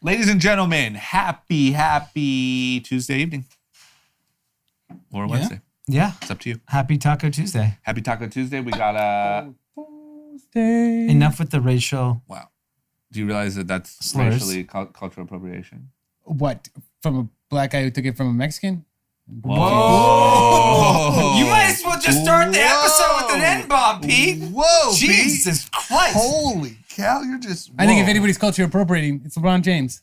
Ladies and gentlemen, happy Tuesday evening. Or Wednesday. Yeah. It's up to you. Happy Taco Tuesday. Happy Taco Tuesday. We got Tuesday. Enough with the racial. Wow. Do you realize that that's slurs. Racially cultural appropriation? What? From a black guy who took it from a Mexican? Whoa. You might as well just start the episode with an N-bomb, Pete. Whoa, Jesus Christ. Holy cow, you're just... I think if anybody's culture appropriating, it's LeBron James.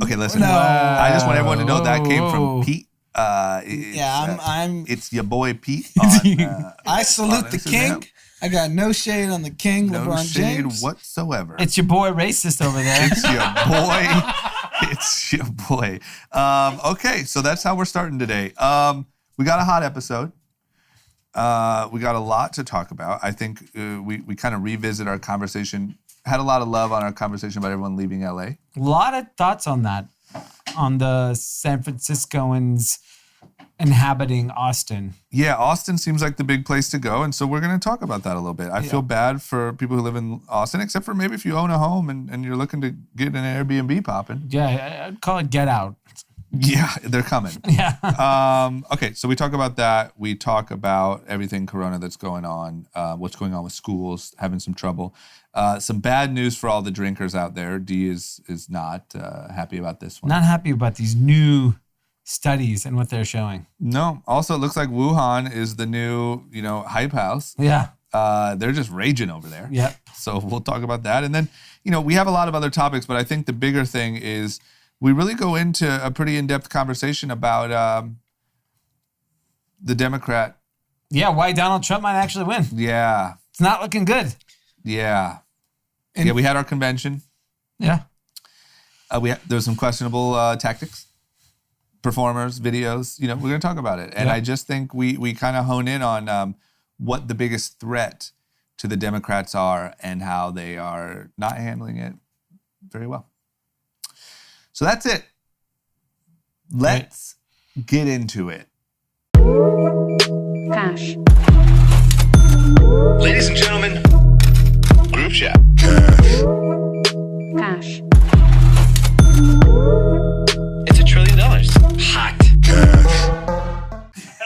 Okay, listen. No. I just want everyone to know that came from Pete. It's your boy Pete. I salute the Instagram. king. I got no shade on the king, No LeBron shade James. whatsoever. It's your boy racist over there. It's your boy. It's your boy. Okay, so that's how we're starting today. We got a hot episode. We got a lot to talk about. I think we kind of revisit our conversation. Had a lot of love on our conversation about everyone leaving LA. A lot of thoughts on that. On the San Franciscoans inhabiting Austin. Yeah, Austin seems like the big place to go, and so we're going to talk about that a little bit. I feel bad for people who live in Austin, except for maybe if you own a home and you're looking to get an Airbnb popping. Yeah, I'd call it Get Out. Yeah, they're coming. Yeah. Okay, so we talk about that. We talk about everything Corona that's going on, what's going on with schools, having some trouble. Some bad news for all the drinkers out there. Dee is not happy about this one. Not happy about these new studies and what they're showing. No. Also, it looks like Wuhan is the new, hype house. Yeah. They're just raging over there. Yep. So we'll talk about that. And then, we have a lot of other topics, but I think the bigger thing is we really go into a pretty in-depth conversation about the Democrat. Yeah, why Donald Trump might actually win. Yeah. It's not looking good. Yeah. And we had our convention. Yeah. There was some questionable tactics, performers, videos. We're going to talk about it. And I just think we kind of hone in on what the biggest threat to the Democrats are and how they are not handling it very well. So that's it. Let's get into it. Cash. Ladies and gentlemen, group chat. Cash. It's $1 trillion. Hot.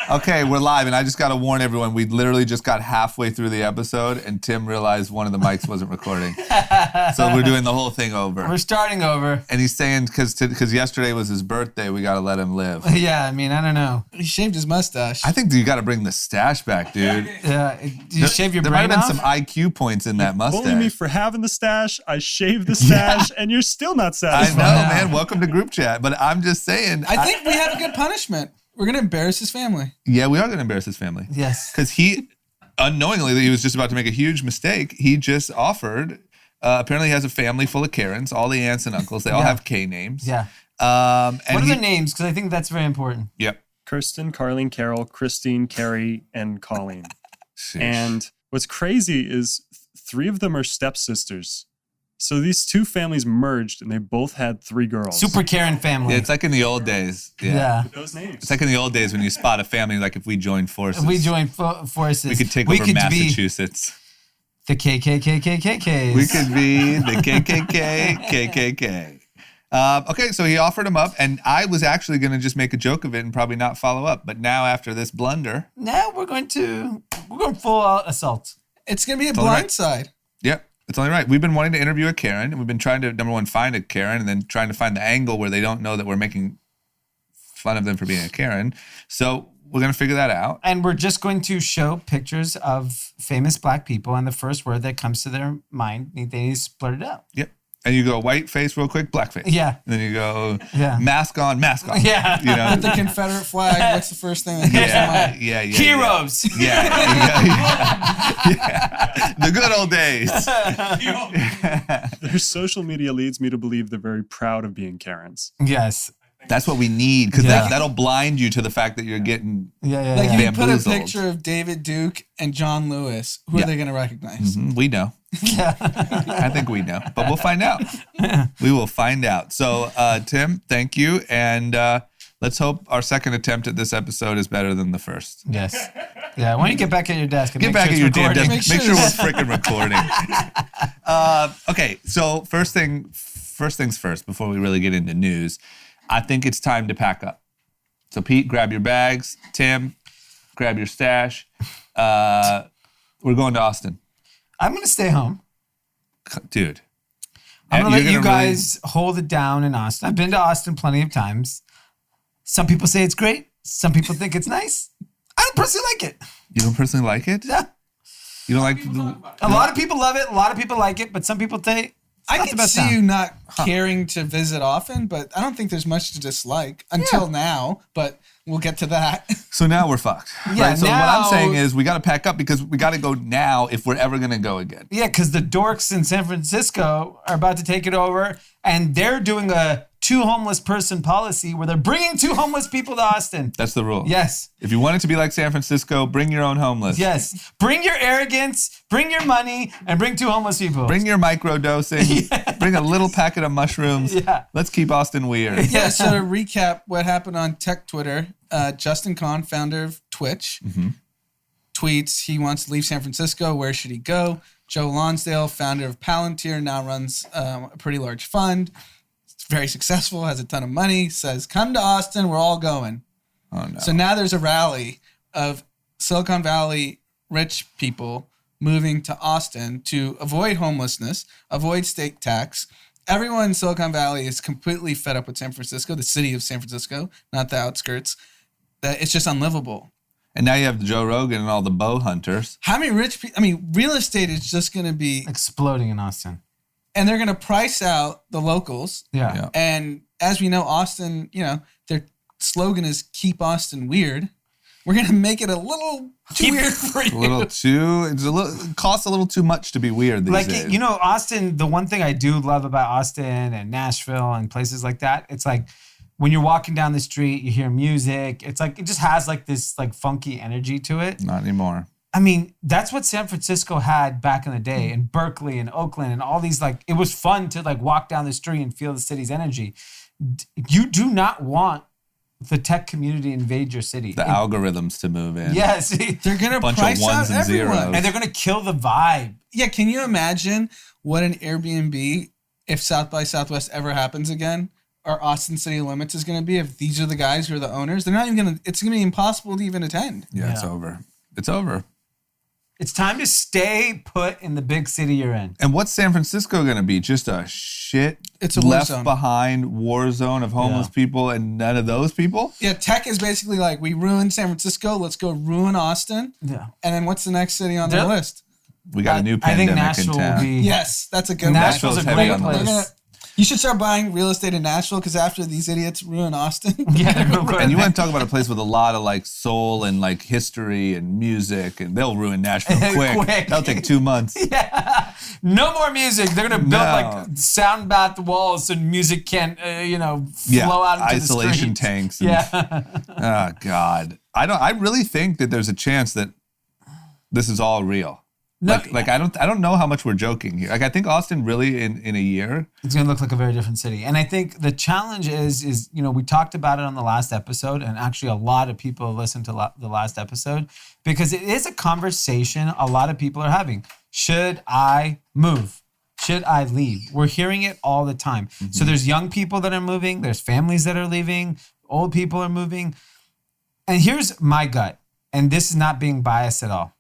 Okay, we're live, and I just got to warn everyone, we literally just got halfway through the episode, and Tim realized one of the mics wasn't recording. So we're doing the whole thing over. We're starting over. And he's saying, because yesterday was his birthday, we got to let him live. Yeah, I mean, I don't know. He shaved his mustache. I think you got to bring the stash back, dude. Yeah, did you shave your There might brain have been off? some IQ points in that mustache. Bully me for having the stash. I shaved the stash, and you're still not I satisfied. know, man. Welcome to group chat. But I'm just saying. I think we have a good punishment. We're going to embarrass his family. Yeah, we are going to embarrass his family. Yes. Because he, unknowingly, he was just about to make a huge mistake. He just offered, apparently he has a family full of Karens, all the aunts and uncles. They all have K names. Yeah. And What are their names? Because I think that's very important. Yep. Kirsten, Carlene, Carol, Christine, Carrie, and Colleen. Sheesh. And what's crazy is 3 of them are stepsisters. So these 2 families merged, and they both had 3 girls. Super Karen family. Yeah, it's like in the old days. Yeah. With those names. It's like in the old days when you spot a family, like if we joined forces. If we join forces, we could take over Massachusetts. Be the KKKKKKs. We could be the KKK. Okay, so he offered him up, and I was actually going to just make a joke of it and probably not follow up. But now after this blunder. Now we're going full out assault. It's going to be a Totally right. blindside. Yep. It's only right. We've been wanting to interview a Karen, and we've been trying to, number one, find a Karen, and then trying to find the angle where they don't know that we're making fun of them for being a Karen. So we're going to figure that out. And we're just going to show pictures of famous black people, and the first word that comes to their mind, they need to split it out. Yep. And you go white face real quick, black face. Yeah. And then you go Yeah. mask on, mask off. Yeah. You know? With the Confederate flag, what's the first thing that comes to mind? Yeah. Heroes. Yeah. The good old days. Their social media leads me to believe they're very proud of being Karens. Yes. That's what we need, because Yeah. that'll blind you to the fact that you're getting. Yeah. Like, if you put a Bamboozled. picture of David Duke and John Lewis, who are they going to recognize? We know. Yeah. I think we know, but we'll find out. We will find out. So, Tim, thank you. And let's hope our second attempt at this episode is better than the first. Yes. Yeah. Why don't you get back at your desk and Get make back sure at it's your damn recording? desk. Make sure we're freaking recording. Okay, so first thing first things first, before we really get into news, I think it's time to pack up. So Pete, grab your bags. Tim, grab your stash. We're going to Austin. I'm going to stay home. Dude. I'm going to let you really- guys hold it down in Austin. I've been to Austin plenty of times. Some people say it's great. Some people think it's nice. I don't personally like it. You don't personally like it? Yeah. You don't like... A lot of people love it. A lot of people like it. But some people say I not the can best see town. you not caring to visit often, but I don't think there's much to dislike until now. But we'll get to that. So now we're fucked. Yeah, right? So what now- I'm saying is we got to pack up because we got to go now if we're ever going to go again. Yeah, because the dorks in San Francisco are about to take it over, and they're doing a 2 homeless person policy where they're bringing 2 homeless people to Austin. That's the rule. Yes. If you want it to be like San Francisco, bring your own homeless. Yes. Bring your arrogance, bring your money, and bring 2 homeless people. Bring your micro-dosing. Bring a little packet of mushrooms. Yeah. Let's keep Austin weird. Yeah, so to recap what happened on tech Twitter, Justin Kahn, founder of Twitch, tweets he wants to leave San Francisco. Where should he go? Joe Lonsdale, founder of Palantir, now runs a pretty large fund. It's very successful, has a ton of money, says, come to Austin, we're all going. Oh, no. So now there's a rally of Silicon Valley rich people moving to Austin to avoid homelessness, avoid state tax. Everyone in Silicon Valley is completely fed up with San Francisco, the city of San Francisco, not the outskirts. That it's just unlivable. And now you have Joe Rogan and all the bow hunters. How many rich people? I mean, real estate is just going to be, exploding in Austin. and they're going to price out the locals. Yeah. Yeah. And as we know, Austin, their slogan is "Keep Austin Weird." We're going to make it a little too weird for you. It costs a little too much to be weird these days. Austin, the one thing I do love about Austin and Nashville and places like that, it's like when you're walking down the street, you hear music. It's like, it just has like this like funky energy to it. Not anymore. I mean, that's what San Francisco had back in the day, and Berkeley and Oakland and all these, like, it was fun to like walk down the street and feel the city's energy. You do not want the tech community invade your city. The algorithms to move in. Yes. They're going to Bunch of price ones out and everyone. zeros. And they're going to kill the vibe. Yeah, can you imagine what an Airbnb, if South by Southwest ever happens again, or Austin City Limits is going to be if these are the guys who are the owners? They're not even going to, it's going to be impossible to even attend. Yeah, it's Yeah. over. It's over. It's time to stay put in the big city you're in. And what's San Francisco going to be? Just a shit It's a war left zone. behind war zone of homeless people and none of those people? Yeah, tech is basically like, we ruined San Francisco, let's go ruin Austin. Yeah. And then what's the next city on They're- the list? We got a new I think pandemic in Nashville will town. be. Yes, that's a good Nashville's Nashville's a heavy great on the place. list. You should start buying real estate in Nashville because after these idiots ruin Austin. Yeah, they're gonna And you want to talk about a place with a lot of like soul and like history and music, and they'll ruin Nashville quick. Quick. That'll take 2 months. Yeah. No more music. They're gonna build like sound bath walls so music can't, flow out into isolation the streets. tanks. And, Yeah. Oh God, I really think that there's a chance that this is all real. No, Like I don't know how much we're joking here. Like I think Austin really in a year. it's gonna look like a very different city. And I think the challenge is we talked about it on the last episode, and actually a lot of people listened to the last episode because it is a conversation a lot of people are having. Should I move? Should I leave? We're hearing it all the time. So there's young people that are moving, there's families that are leaving, old people are moving. And here's my gut, and this is not being biased at all.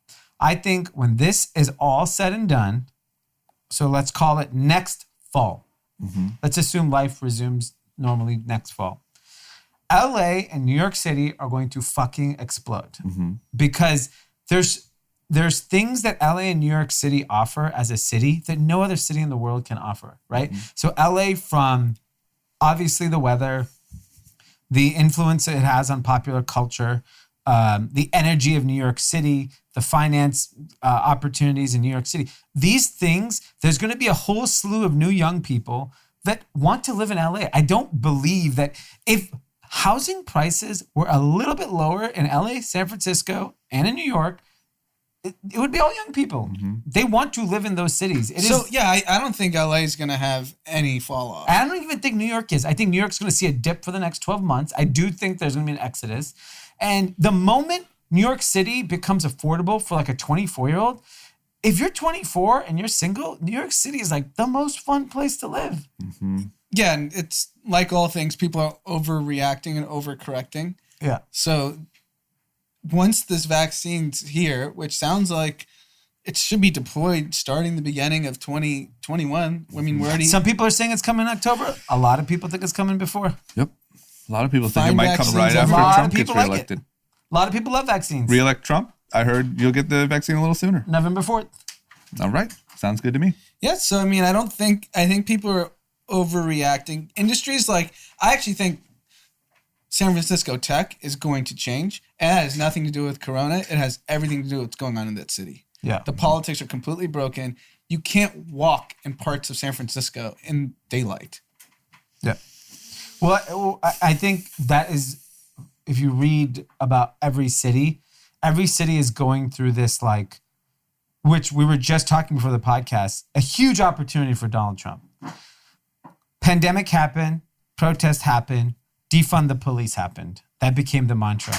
I think when this is all said and done, so let's call it next fall. Let's assume life resumes normally next fall. LA and New York City are going to fucking explode because there's things that LA and New York City offer as a city that no other city in the world can offer, right? So LA, from obviously the weather, the influence it has on popular culture, the energy of New York City, the finance opportunities in New York City. These things, there's going to be a whole slew of new young people that want to live in LA. I don't believe that if housing prices were a little bit lower in LA, San Francisco, and in New York, it would be all young people. They want to live in those cities. I don't think LA is going to have any fall off. I don't even think New York is. I think New York's going to see a dip for the next 12 months. I do think there's going to be an exodus. And the moment New York City becomes affordable for like a 24-year-old, if you're 24 and you're single, New York City is like the most fun place to live. Yeah, and it's like all things, people are overreacting and overcorrecting. Yeah. So once this vaccine's here, which sounds like it should be deployed starting the beginning of 2021. I mean, we're already... Some people are saying it's coming in October. A lot of people think it's coming before. Yep. A lot of people think it Find might come right vaccines after everywhere. Trump A lot of gets people like it. reelected. A lot of people love vaccines. Reelect Trump? I heard you'll get the vaccine a little sooner. November 4th. All right. Sounds good to me. Yeah, so I mean, I think people are overreacting. Industries like, I actually think San Francisco tech is going to change. And that has nothing to do with Corona. It has everything to do with what's going on in that city. Yeah. The politics are completely broken. You can't walk in parts of San Francisco in daylight. Yeah. Well, I think that is, if you read about every city is going through this, like, which we were just talking before the podcast, a huge opportunity for Donald Trump. Pandemic happened, protest happened, defund the police happened. That became the mantra.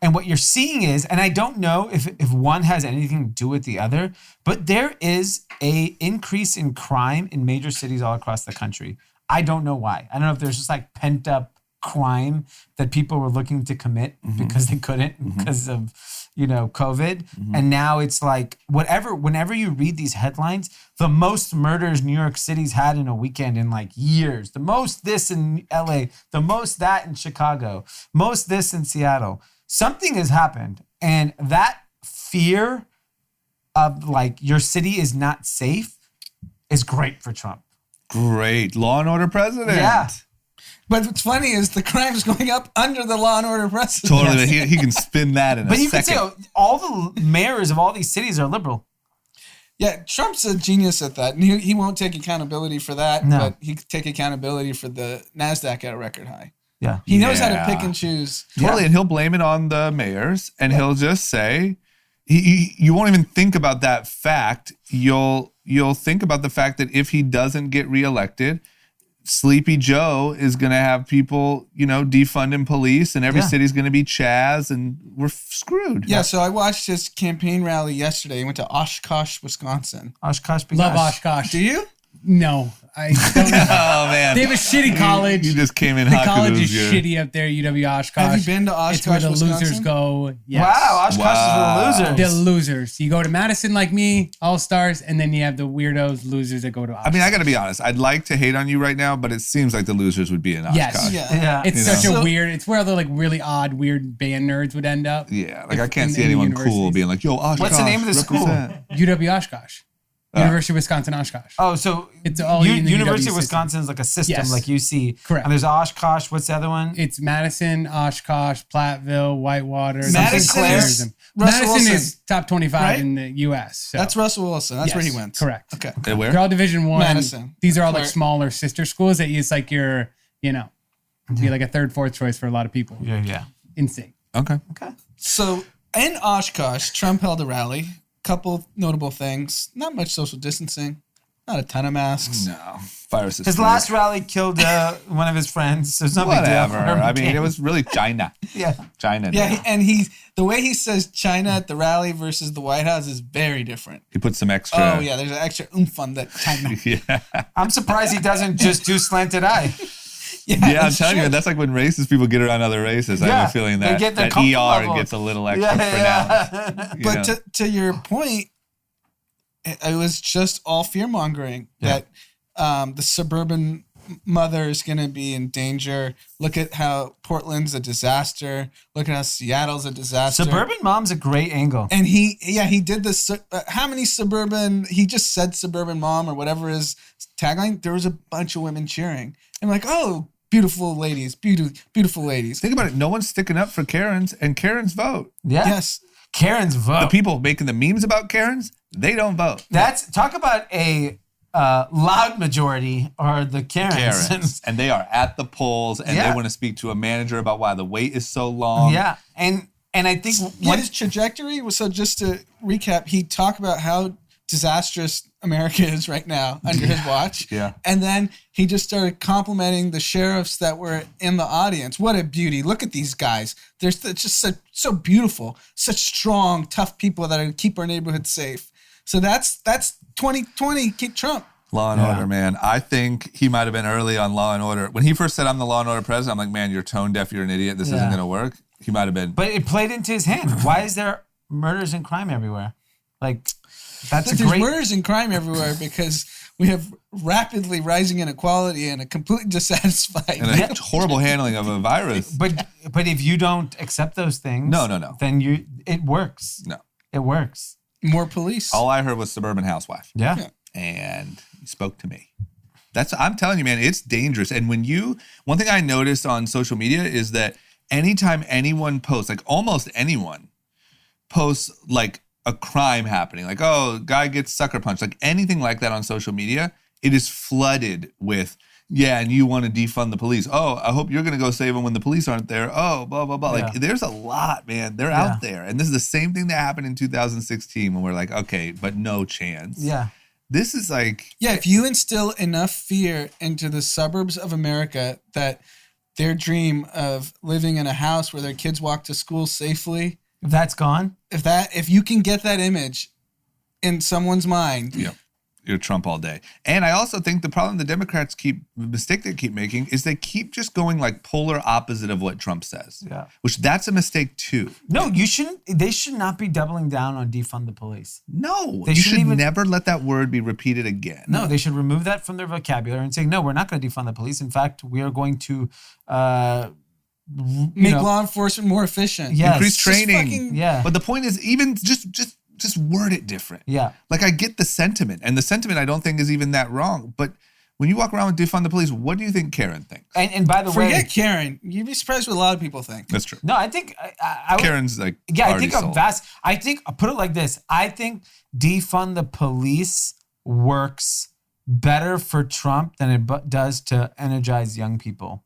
And what you're seeing is, and I don't know if one has anything to do with the other, but there is a increase in crime in major cities all across the country. I don't know why. I don't know if there's just like pent up crime that people were looking to commit because they couldn't because of, COVID. And now it's like whenever you read these headlines, the most murders New York City's had in a weekend in like years, the most this in LA, the most that in Chicago, most this in Seattle. Something has happened, and that fear of like your city is not safe is great for Trump. Great. Law and order president. Yeah. But what's funny is the crime's going up under the law and order president. Totally. He can spin that in But a you could second. say all the mayors of all these cities are liberal. Yeah, Trump's a genius at that. And he won't take accountability for that, No. but he could take accountability for the NASDAQ at a record high. Yeah. He knows how to Yeah. pick and choose. Totally. And he'll blame it on the mayors and he'll just say, you won't even think about that fact. You'll think about the fact that if he doesn't get reelected, Sleepy Joe is going to have people, defunding police and every city's going to be Chaz and we're screwed. Yeah, so I watched his campaign rally yesterday. He went to Oshkosh, Wisconsin. Oshkosh. Love Oshkosh. Do you? No, I don't know. Oh, man. They have a shitty college. You just came in The hot 'cause college it is was your- shitty up there, UW Oshkosh. Have you been to Oshkosh, It's where the Wisconsin? losers go. Yes. Wow, Oshkosh Wow. is for the The losers. losers. You go to Madison like me, All-Stars, and then you have the weirdos, losers that go to Oshkosh. I mean, I got to be honest. I'd like to hate on you right now, but it seems like the losers would be in Oshkosh. Yes. Yeah. Yeah. It's You such know. a weird, it's where all the like really odd, weird band nerds would end up. Yeah, like I can't in see the anyone cool universities. being like, yo, Oshkosh. What's the name of the school? represent. UW Oshkosh. University of Wisconsin Oshkosh. Oh, so It's all in the University UW of Wisconsin is like a system, Yes. like UC. Correct. And there's Oshkosh. What's the other one? It's Madison, Oshkosh, Platteville, Whitewater. Madison there's- is Russell Madison Wilson, is top 25 right? in the U.S. So. That's Russell Wilson. That's where he Yes, went. Correct. Okay. Hey, They're where? all Division One. Madison. These are all like Where- smaller sister schools that it's like you're, be like a third, fourth choice for a lot of people Yeah. in state. Okay. So in Oshkosh, Trump held a rally. Couple notable things. Not much social distancing. Not a ton of masks. No. Virus is His fake. last rally killed one of his friends. So it's no big deal. Whatever. for him. I mean, it was really China. Yeah. China. Yeah, the way he says China at the rally versus the White House is very different. He put some extra. Oh yeah, there's an extra oomph on that China. Yeah. I'm surprised he doesn't just do slanted eye. Yeah, I'm that's telling you, true. that's like when racist people get around other races. I Yeah, have a feeling they that get their that comfort ER level. gets a little extra pronounced. you know? But to your point, it was just all fear mongering that the suburban mother is going to be in danger. Look at how Portland's a disaster. Look at how Seattle's a disaster. Suburban mom's a great angle. And he did this. How many suburban? He just said suburban mom or whatever his tagline. There was a bunch of women cheering and like, oh, beautiful ladies, beautiful ladies. Think about it. No one's sticking up for Karens, and Karens vote. Yeah. Yes. Karen's vote. The people making the memes about Karens, they don't vote. That's talk about a loud majority are the Karens. Karens, and they are at the polls, and Yeah. they want to speak to a manager about why the wait is so long. Yeah. And I think His trajectory was, so just to recap, he talked about how disastrous America is right now under his watch. Yeah. And then he just started complimenting the sheriffs that were in the audience. What a beauty. Look at these guys. They're just so beautiful, such strong, tough people that are going to keep our neighborhood safe. So that's 2020 Trump. Law and Order, man. I think he might have been early on Law and Order. When he first said, I'm the Law and Order president, I'm like, man, you're tone deaf. You're an idiot. This isn't going to work. He might have been. But it played into his hand. Why is there murders and crime everywhere? Like, there's murders and crime everywhere because we have rapidly rising inequality and a completely dissatisfied and a horrible handling of a virus. But if you don't accept those things, no, then it works. No, it works. More police. All I heard was suburban housewife. Yeah. And he spoke to me. I'm telling you, man, it's dangerous. And one thing I noticed on social media is that anytime anyone posts, like almost anyone posts like a crime happening, like, oh, guy gets sucker punched, like anything like that on social media, it is flooded with, yeah, and you want to defund the police. Oh, I hope you're going to go save them when the police aren't there. Oh, blah, blah, blah. Yeah. Like, there's a lot, man. They're out there. And this is the same thing that happened in 2016 when we're like, okay, but no chance. Yeah. This is like... Yeah, if you instill enough fear into the suburbs of America that their dream of living in a house where their kids walk to school safely... If that's gone? If you can get that image in someone's mind... Yeah. You're Trump all day. And I also think the problem the Democrats the mistake they keep making is they keep just going like polar opposite of what Trump says. Yeah. Which that's a mistake too. No, you shouldn't. They should not be doubling down on defund the police. No. You should never let that word be repeated again. No, they should remove that from their vocabulary and say, no, we're not going to defund the police. In fact, we are going to make law enforcement more efficient. Yes. Increase training. Yeah. But the point is even just word it different. Yeah. Like I get the sentiment, and the sentiment I don't think is even that wrong. But when you walk around with defund the police, what do you think Karen thinks? And by the way, forget Karen. You'd be surprised what a lot of people think. That's true. No, I think Karen's like I think I'll put it like this. I think defund the police works better for Trump than it does to energize young people.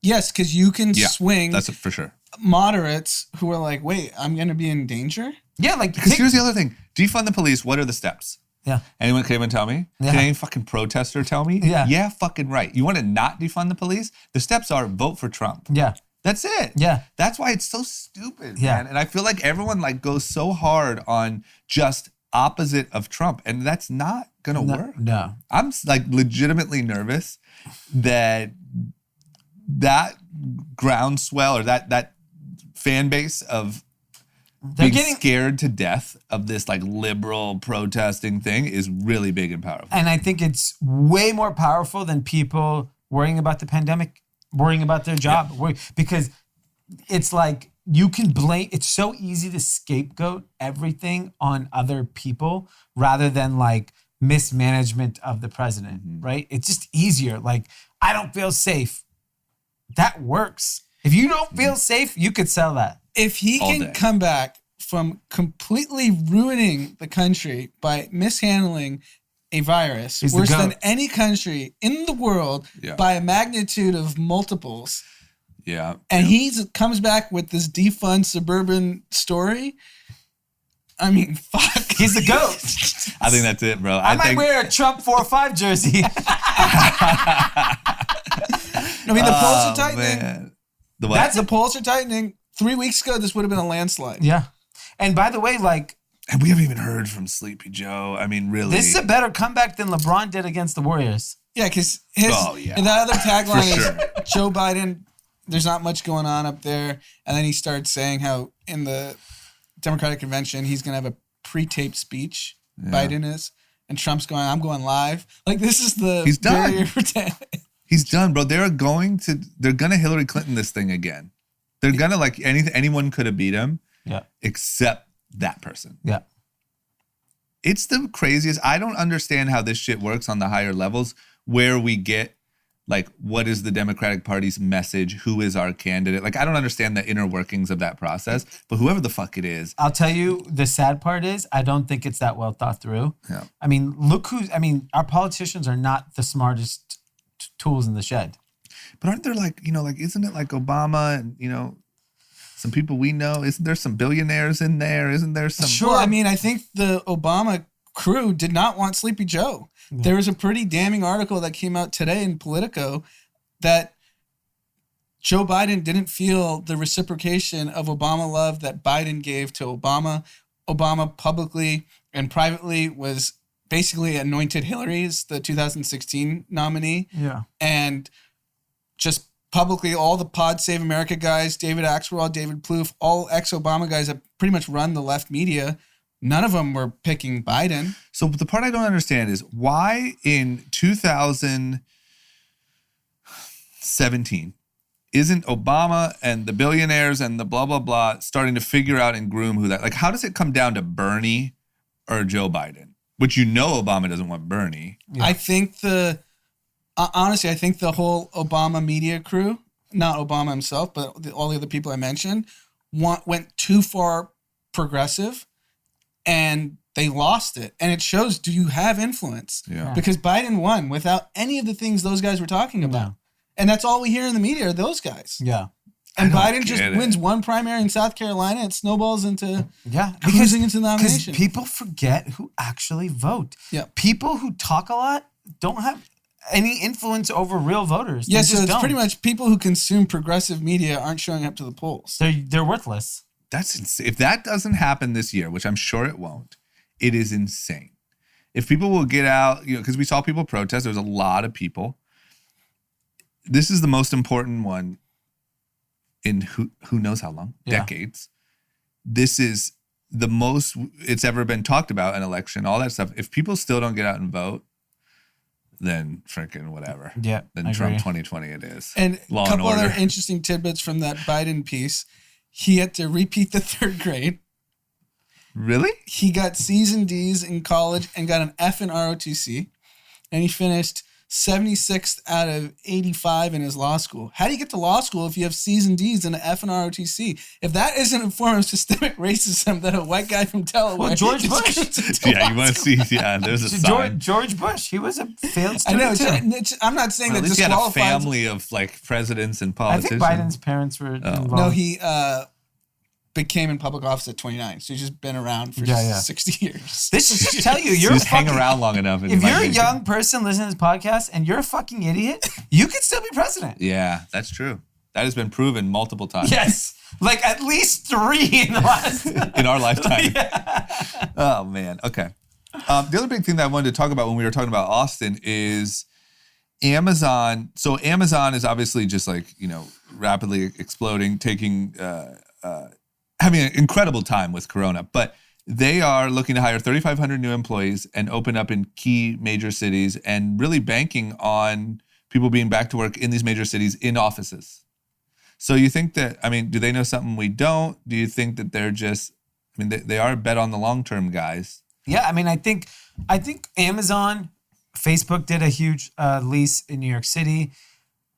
Yes, because you can swing. That's for sure. Moderates who are like, wait, I'm going to be in danger? Yeah, like... Because here's the other thing. Defund the police, what are the steps? Yeah. Anyone can even tell me? Yeah. Can any fucking protester tell me? Yeah. Yeah, fucking right. You want to not defund the police? The steps are vote for Trump. Yeah. That's it. Yeah. That's why it's so stupid, man. And I feel like everyone like goes so hard on just opposite of Trump, and that's not going to work. No. I'm like legitimately nervous that groundswell or that fan base of being scared to death of this like liberal protesting thing is really big and powerful. And I think it's way more powerful than people worrying about the pandemic, worrying about their job, because it's like you can blame, it's so easy to scapegoat everything on other people rather than like mismanagement of the president, right? It's just easier. Like, I don't feel safe. That works. If you don't feel safe, you could sell that. If he can come back from completely ruining the country by mishandling a virus worse than any country in the world by a magnitude of multiples. Yeah. And he comes back with this defund suburban story. I mean, fuck. He's the GOAT. I think that's it, bro. I might wear a Trump 4-5 jersey. I mean, the polls are tightening. Man. The what? The polls are tightening. 3 weeks ago, this would have been a landslide. Yeah. And by the way, like... And we haven't even heard from Sleepy Joe. I mean, really. This is a better comeback than LeBron did against the Warriors. Yeah, because and that other tagline is Joe Biden, there's not much going on up there. And then he starts saying how in the Democratic convention, he's going to have a pre-taped speech, Biden is. And Trump's going, I'm going live. Like, this is the... He's done. He's done, bro. They're going to Hillary Clinton this thing again. They're going to, like, anyone could have beat him except that person. Yeah. It's the craziest. I don't understand how this shit works on the higher levels where we get, like, what is the Democratic Party's message? Who is our candidate? Like, I don't understand the inner workings of that process, but whoever the fuck it is. I'll tell you, the sad part is I don't think it's that well thought through. Yeah. I mean, our politicians are not the smartest tools in the shed. But aren't there like, isn't it like Obama and, some people we know? Isn't there some billionaires in there? Isn't there some? Sure. I mean, I think the Obama crew did not want Sleepy Joe. Yeah. There was a pretty damning article that came out today in Politico that Joe Biden didn't feel the reciprocation of Obama love that Biden gave to Obama Obama publicly and privately was basically anointed Hillary as the 2016 nominee. Yeah. And just publicly, all the Pod Save America guys, David Axelrod, David Plouffe, all ex-Obama guys that pretty much run the left media, none of them were picking Biden. So the part I don't understand is why in 2017 isn't Obama and the billionaires and the blah, blah, blah starting to figure out and groom who that, like, how does it come down to Bernie or Joe Biden? Which Obama doesn't want Bernie. Yeah. I think honestly, I think the whole Obama media crew, not Obama himself, but all the other people I mentioned, went too far progressive and they lost it. And it shows, do you have influence? Yeah. Because Biden won without any of the things those guys were talking about. Yeah. And that's all we hear in the media are those guys. Yeah. And Biden just wins one primary in South Carolina. It snowballs into cruising into the nomination. Because people forget who actually vote. Yeah. People who talk a lot don't have any influence over real voters. Yes, so it's pretty much people who consume progressive media aren't showing up to the polls. They're worthless. That's insane. If that doesn't happen this year, which I'm sure it won't, it is insane. If people will get out, because we saw people protest, there was a lot of people. This is the most important one in who knows how long, decades. This is the most it's ever been talked about, an election, all that stuff. If people still don't get out and vote, then freaking whatever. Yeah, then Trump 2020 it is. And Law a couple and order. other interesting tidbits from that Biden piece. He had to repeat the third grade. Really? He got C's and D's in college and got an F in ROTC. And he finished 76th out of 85 in his law school. How do you get to law school if you have C's and D's and an F in ROTC? If that isn't a form of systemic racism that a white guy from Delaware... Well, George Bush. Yeah, you want to see... Yeah, there's a sign. George Bush, he was a failed I know. student too. I'm not saying Well, that at least he had a disqualifies... family of like presidents and I politicians. think Biden's parents were involved. No, he became in public office at 29. So he's just been around for 60 years. This should just tell you, you're just hang fucking, around long enough. if you're a young person listening to this podcast and you're a fucking idiot, you could still be president. Yeah, that's true. That has been proven multiple times. Yes. Like at least 3 in the last... in our lifetime. Oh, man. Okay. The other big thing that I wanted to talk about when we were talking about Austin is Amazon. So Amazon is obviously just like, rapidly exploding, taking... having an incredible time with Corona, but they are looking to hire 3,500 new employees and open up in key major cities and really banking on people being back to work in these major cities in offices. So you think that, do they know something we don't? Do you think that they're just, they are bet on the long-term guys. Yeah, I think Amazon, Facebook did a huge lease in New York City.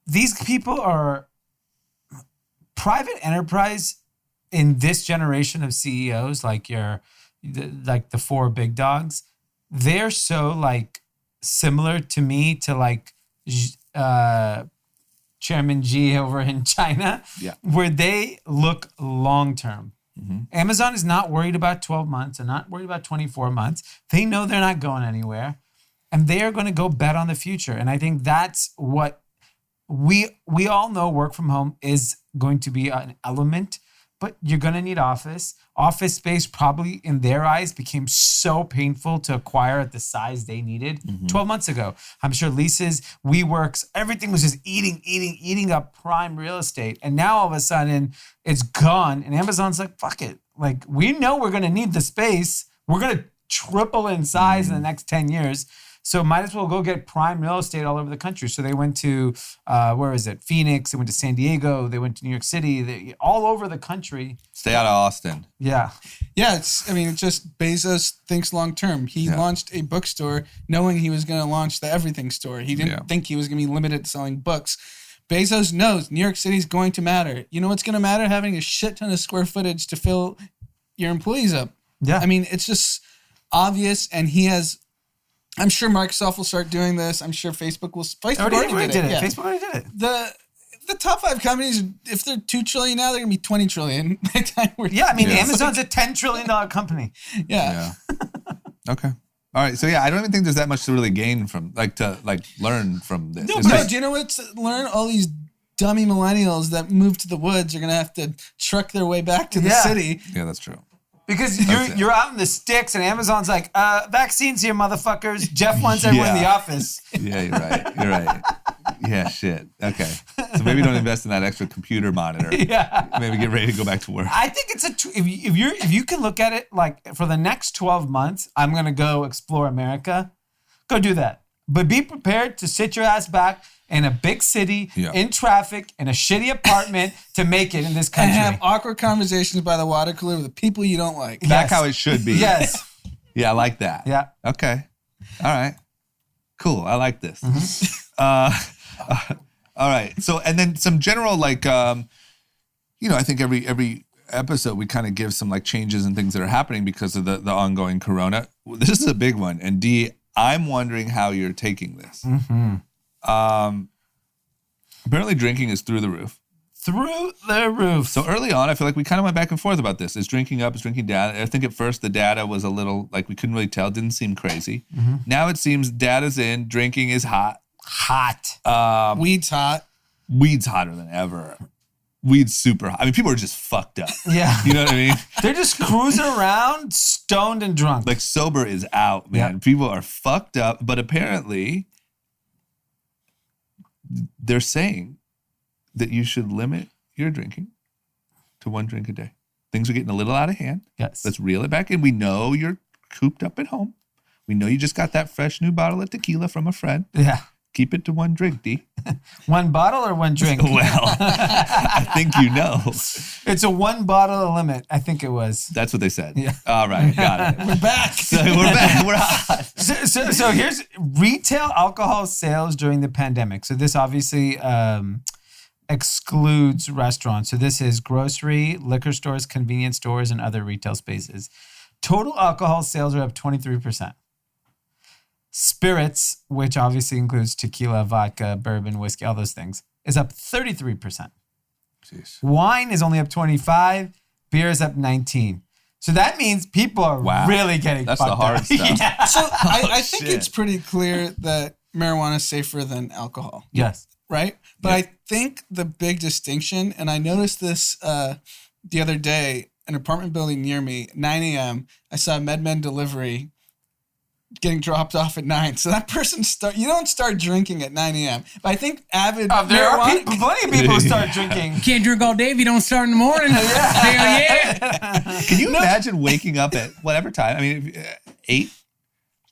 These people are private enterprise in this generation of CEOs, like the 4 big dogs. They're so like similar to me to like Chairman Xi over in China, where they look long term. Mm-hmm. Amazon is not worried about 12 months and not worried about 24 months. They know they're not going anywhere, and they are going to go bet on the future. And I think that's what we all know. Work from home is going to be an element. But you're going to need office. Office space probably in their eyes became so painful to acquire at the size they needed 12 months ago. I'm sure leases, WeWorks, everything was just eating up prime real estate. And now all of a sudden it's gone. And Amazon's like, fuck it. Like, we know we're going to need the space. We're going to triple in size in the next 10 years. So might as well go get prime real estate all over the country. So they went to, Phoenix. They went to San Diego. They went to New York City. All over the country. Stay out of Austin. Yeah. Yeah, it's just Bezos thinks long term. He launched a bookstore knowing he was going to launch the everything store. He didn't think he was going to be limited to selling books. Bezos knows New York City is going to matter. You know what's going to matter? Having a shit ton of square footage to fill your employees up. Yeah. It's just obvious, and he has... I'm sure Microsoft will start doing this. I'm sure Facebook will. Facebook already did it. Yeah. Facebook already did it. The top 5 companies, if they're $2 trillion now, they're gonna be $20 trillion by the time we're Amazon's a $10 trillion company. Yeah. Okay. All right. So I don't even think there's that much to really gain from, learn from this. No, do you know what's learn? All these dummy millennials that moved to the woods are gonna have to truck their way back to the city. Yeah, that's true. Because That's it. you're out in the sticks and Amazon's like, vaccines here, motherfuckers. Jeff wants everyone in the office. Yeah, you're right. You're right. Yeah, shit. Okay. So maybe don't invest in that extra computer monitor. Yeah. Maybe get ready to go back to work. I think it's if you can look at it like for the next 12 months, I'm gonna go explore America. Go do that. But be prepared to sit your ass back in a big city, in traffic, in a shitty apartment to make it in this country. And have awkward conversations by the water cooler with the people you don't like. Back how it should be. Yes. Yeah, I like that. Yeah. Okay. All right. Cool. I like this. All right. So, and then some general, like, I think every episode we kind of give some like changes and things that are happening because of the ongoing corona. This is a big one. And Dee, I'm wondering how you're taking this. Apparently drinking is through the roof. Through the roof. So early on, I feel like we kind of went back and forth about this. Is drinking up? Is drinking down? I think at first the data was a little, like we couldn't really tell. Didn't seem crazy. Now it seems data's in. Drinking is hot. Weed's hot. Weed's hotter than ever. Weed's super hot. I mean, people are just fucked up. Yeah. You know what I mean? They're just cruising around, stoned and drunk. Like sober is out, man. Yeah. People are fucked up. But apparently, they're saying that you should limit your drinking to 1 drink a day. Things are getting a little out of hand. Yes. Let's reel it back in. We know you're cooped up at home. We know you just got that fresh new bottle of tequila from a friend. Yeah. Keep it to 1 drink, D. 1 bottle or 1 drink? Well, I think you know. It's a 1 bottle limit. I think it was. That's what they said. Yeah. All right, got it. We're back. So we're back. We're hot. So here's retail alcohol sales during the pandemic. So this obviously excludes restaurants. So this is grocery, liquor stores, convenience stores, and other retail spaces. Total alcohol sales are up 23%. Spirits, which obviously includes tequila, vodka, bourbon, whiskey, all those things, is up 33%. Jeez. Wine is only up 25%. Beer is up 19%. So that means people are really getting That's fucked the hard up. stuff. Yeah. So I think shit. it's pretty clear that marijuana is safer than alcohol, Yes. right? But I think the big distinction, and I noticed this the other day, an apartment building near me, 9 a.m., I saw a MedMen delivery getting dropped off at 9. So that person you don't start drinking at 9 a.m. But I think avid There are marijuana- plenty of people who start drinking. You can't drink all day if you don't start in the morning. Hell yeah. Can you imagine waking up at whatever time? I mean, 8?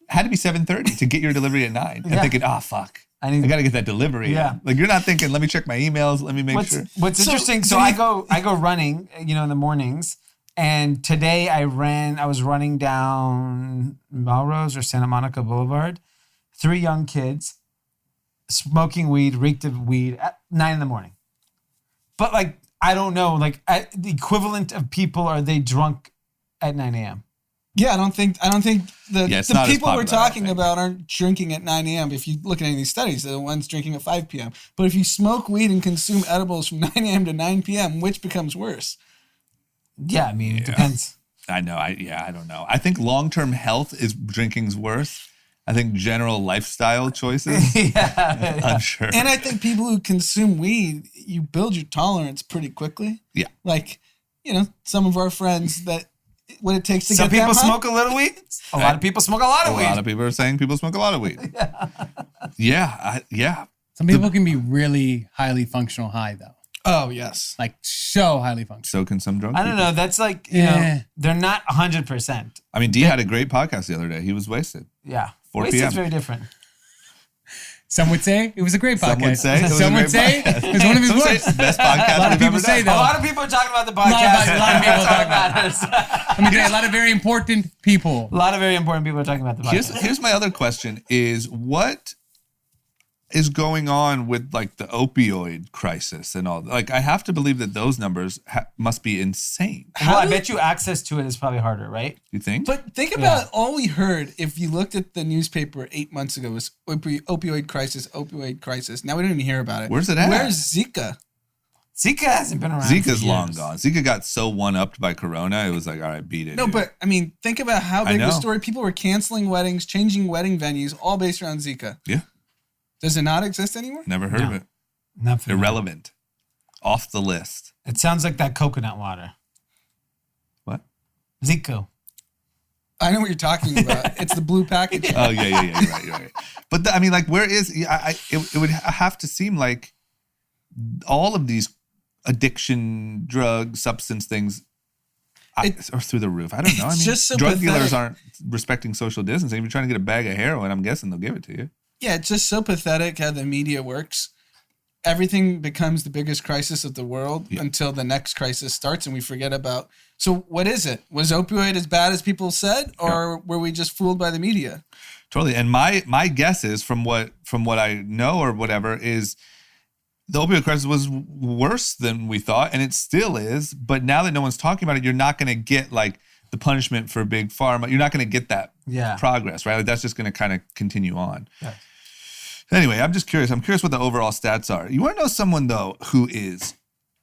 Had to be 7:30 to get your delivery at 9. And thinking, fuck. I got to get that delivery. Yeah. Like you're not thinking, let me check my emails. Let me make sure. What's interesting, so I go running, in the mornings. And today I was running down Melrose or Santa Monica Boulevard. 3 young kids smoking weed, reeked of weed at 9 a.m. But like, I don't know, like the equivalent of people, are they drunk at 9 a.m.? Yeah, I don't think the it's not as people we're popular, I talking think. about aren't drinking at 9 a.m. If you look at any of these studies, they're the ones drinking at 5 p.m. But if you smoke weed and consume edibles from 9 a.m. to 9 p.m., which becomes worse? Yeah, I mean, it depends. I know. I don't know. I think long-term health is drinking's worse. I think general lifestyle choices, Yeah. unsure. And I think people who consume weed, you build your tolerance pretty quickly. Yeah. Like, some of our friends that what it takes to Some get people them high. smoke a little weed. A lot of people smoke a lot of A weed. lot of people are saying people smoke a lot of weed. Yeah. Some people can be really highly functional high, though. Oh, yes. Like, so highly functional. So can some drunk I don't people. know. That's like, Yeah. they're not 100%. I mean, Dee had a great podcast the other day. He was wasted. Yeah. 4 Wasted p.m. is very different. Some would say it was a great podcast. Some would say it was a Some great would say podcast. it was one of his Some say worst. it's the best podcast A lot of we've people ever say done. that. A lot of people are talking about the lot of podcast. people talk about it. matters. Let me tell you, a lot of very important people. A lot of very important people are talking about the podcast. Here's my other question is what is going on with like the opioid crisis and all? Like I have to believe that those numbers must be insane. Well, I bet you access to it is probably harder, right? You think? But think about all we heard if you looked at the newspaper 8 months ago was opioid crisis. Now we don't even hear about it. Where's it at? Where's Zika? Zika hasn't been around. Zika's for long years. gone. Zika got so one-upped by Corona, it was like, all right, beat it. No, dude. but I mean, think about how big know. the story. People were canceling weddings, changing wedding venues, all based around Zika. Yeah. Does it not exist anymore? Never heard of it. Nothing. Irrelevant. Off the list. It sounds like that coconut water. What? Zico. I know what you're talking about. It's the blue package. Oh yeah. You're right. But I mean, like, where is? It would have to seem like all of these addiction, drug, substance things are through the roof. I don't know. I mean, just so drug pathetic. dealers aren't respecting social distancing. If you're trying to get a bag of heroin, I'm guessing they'll give it to you. Yeah, it's just so pathetic how the media works. Everything becomes the biggest crisis of the world until the next crisis starts and we forget about. So what is it? Was opioid as bad as people said, or were we just fooled by the media? Totally. And my guess is from what I know or whatever is the opioid crisis was worse than we thought, and it still is. But now that no one's talking about it, you're not going to get like the punishment for big pharma. You're not going to get that progress, right? Like that's just going to kind of continue on. Yeah. Anyway, I'm just curious. I'm curious what the overall stats are. You want to know someone, though, who is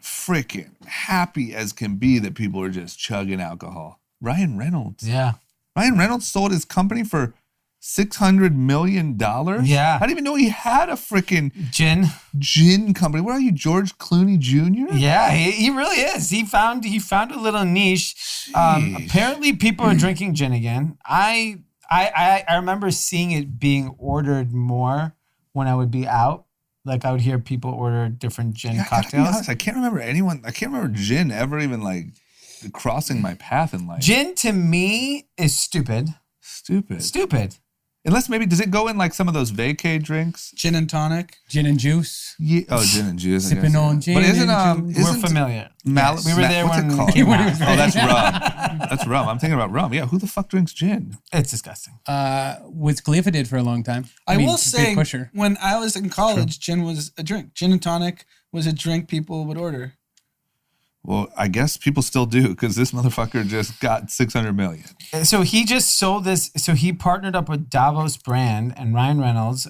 freaking happy as can be that people are just chugging alcohol? Ryan Reynolds. Yeah. Ryan Reynolds sold his company for $600 million? Yeah. I didn't even know he had a freaking gin company. Where are you, George Clooney Jr.? Yeah, he really is. He found a little niche. Apparently, people are drinking gin again. I remember seeing it being ordered more when I would be out. Like I would hear people order different gin cocktails. I can't remember gin ever even like crossing my path in life. Gin to me is stupid. Stupid. Unless maybe, does it go in like some of those vacay drinks? Gin and tonic. Gin and juice. Yeah. Oh, gin and juice. Sipping on gin. But isn't we're familiar. We were there when it called? came out. Oh, that's rum. That's rum. I'm thinking about rum. Yeah, who the fuck drinks gin? It's disgusting. What Khalifa did for a long time. I will say, big pusher. when I was in college, gin was a drink. Gin and tonic was a drink people would order. Well, I guess people still do because this motherfucker just got $600 million. So he just sold this. So he partnered up with Davos Brand and Ryan Reynolds.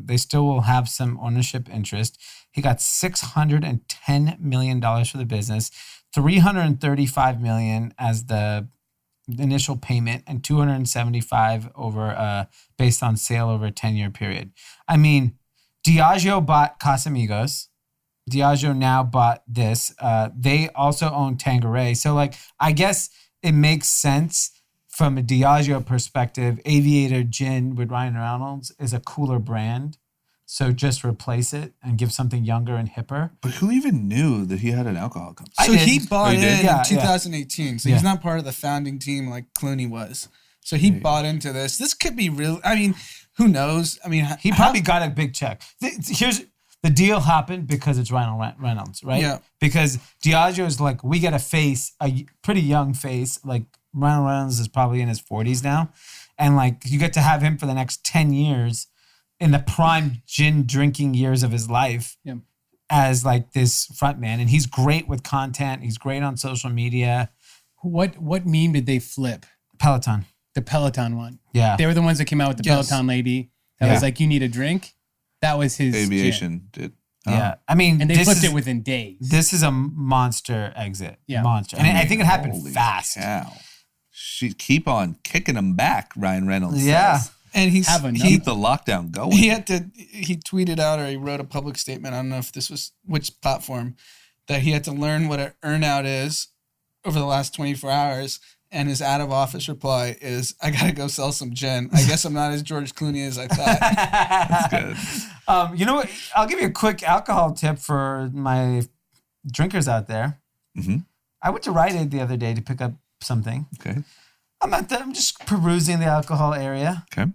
They still will have some ownership interest. He got $610 million for the business, $335 million as the initial payment, and $275 over based on sale over a 10-year period. I mean, Diageo bought Casamigos. Diageo now bought this. They also own Tanqueray. So, like, I guess it makes sense from a Diageo perspective. Aviator Gin with Ryan Reynolds is a cooler brand. So just replace it and give something younger and hipper. But who even knew that he had an alcohol company? So he bought in 2018. So Yeah. he's not part of the founding team like Clooney was. So he bought into this. This could be real. I mean, who knows? I mean, He probably got a big check. Here's the deal happened because it's Ryan Reynolds, right? Yeah. Because Diageo is like, we get a pretty young face. Like Ryan Reynolds is probably in his 40s now. And like, you get to have him for the next 10 years in the prime gin drinking years of his life as like this front man. And he's great with content. He's great on social media. What meme did they flip? Peloton. The Peloton one. Yeah. They were the ones that came out with the Peloton lady that was like, you need a drink. That was his Aviation did. Yeah. I mean, And they flipped it within days. This is a monster exit. Yeah. Monster. And I think it happened Holy fast. cow. She keep on kicking him back, Ryan Reynolds Yeah. says. and he's Have enough. Keep the lockdown going. he tweeted out, or he wrote a public statement. I don't know if this was which platform, that he had to learn what an earnout is over the last 24 hours. And his out of office reply is, I got to go sell some gin. I guess I'm not as George Clooney as I thought. That's good. You know what? I'll give you a quick alcohol tip for my drinkers out there. Mm-hmm. I went to Rite Aid the other day to pick up something. Okay. I'm just perusing the alcohol area. Okay.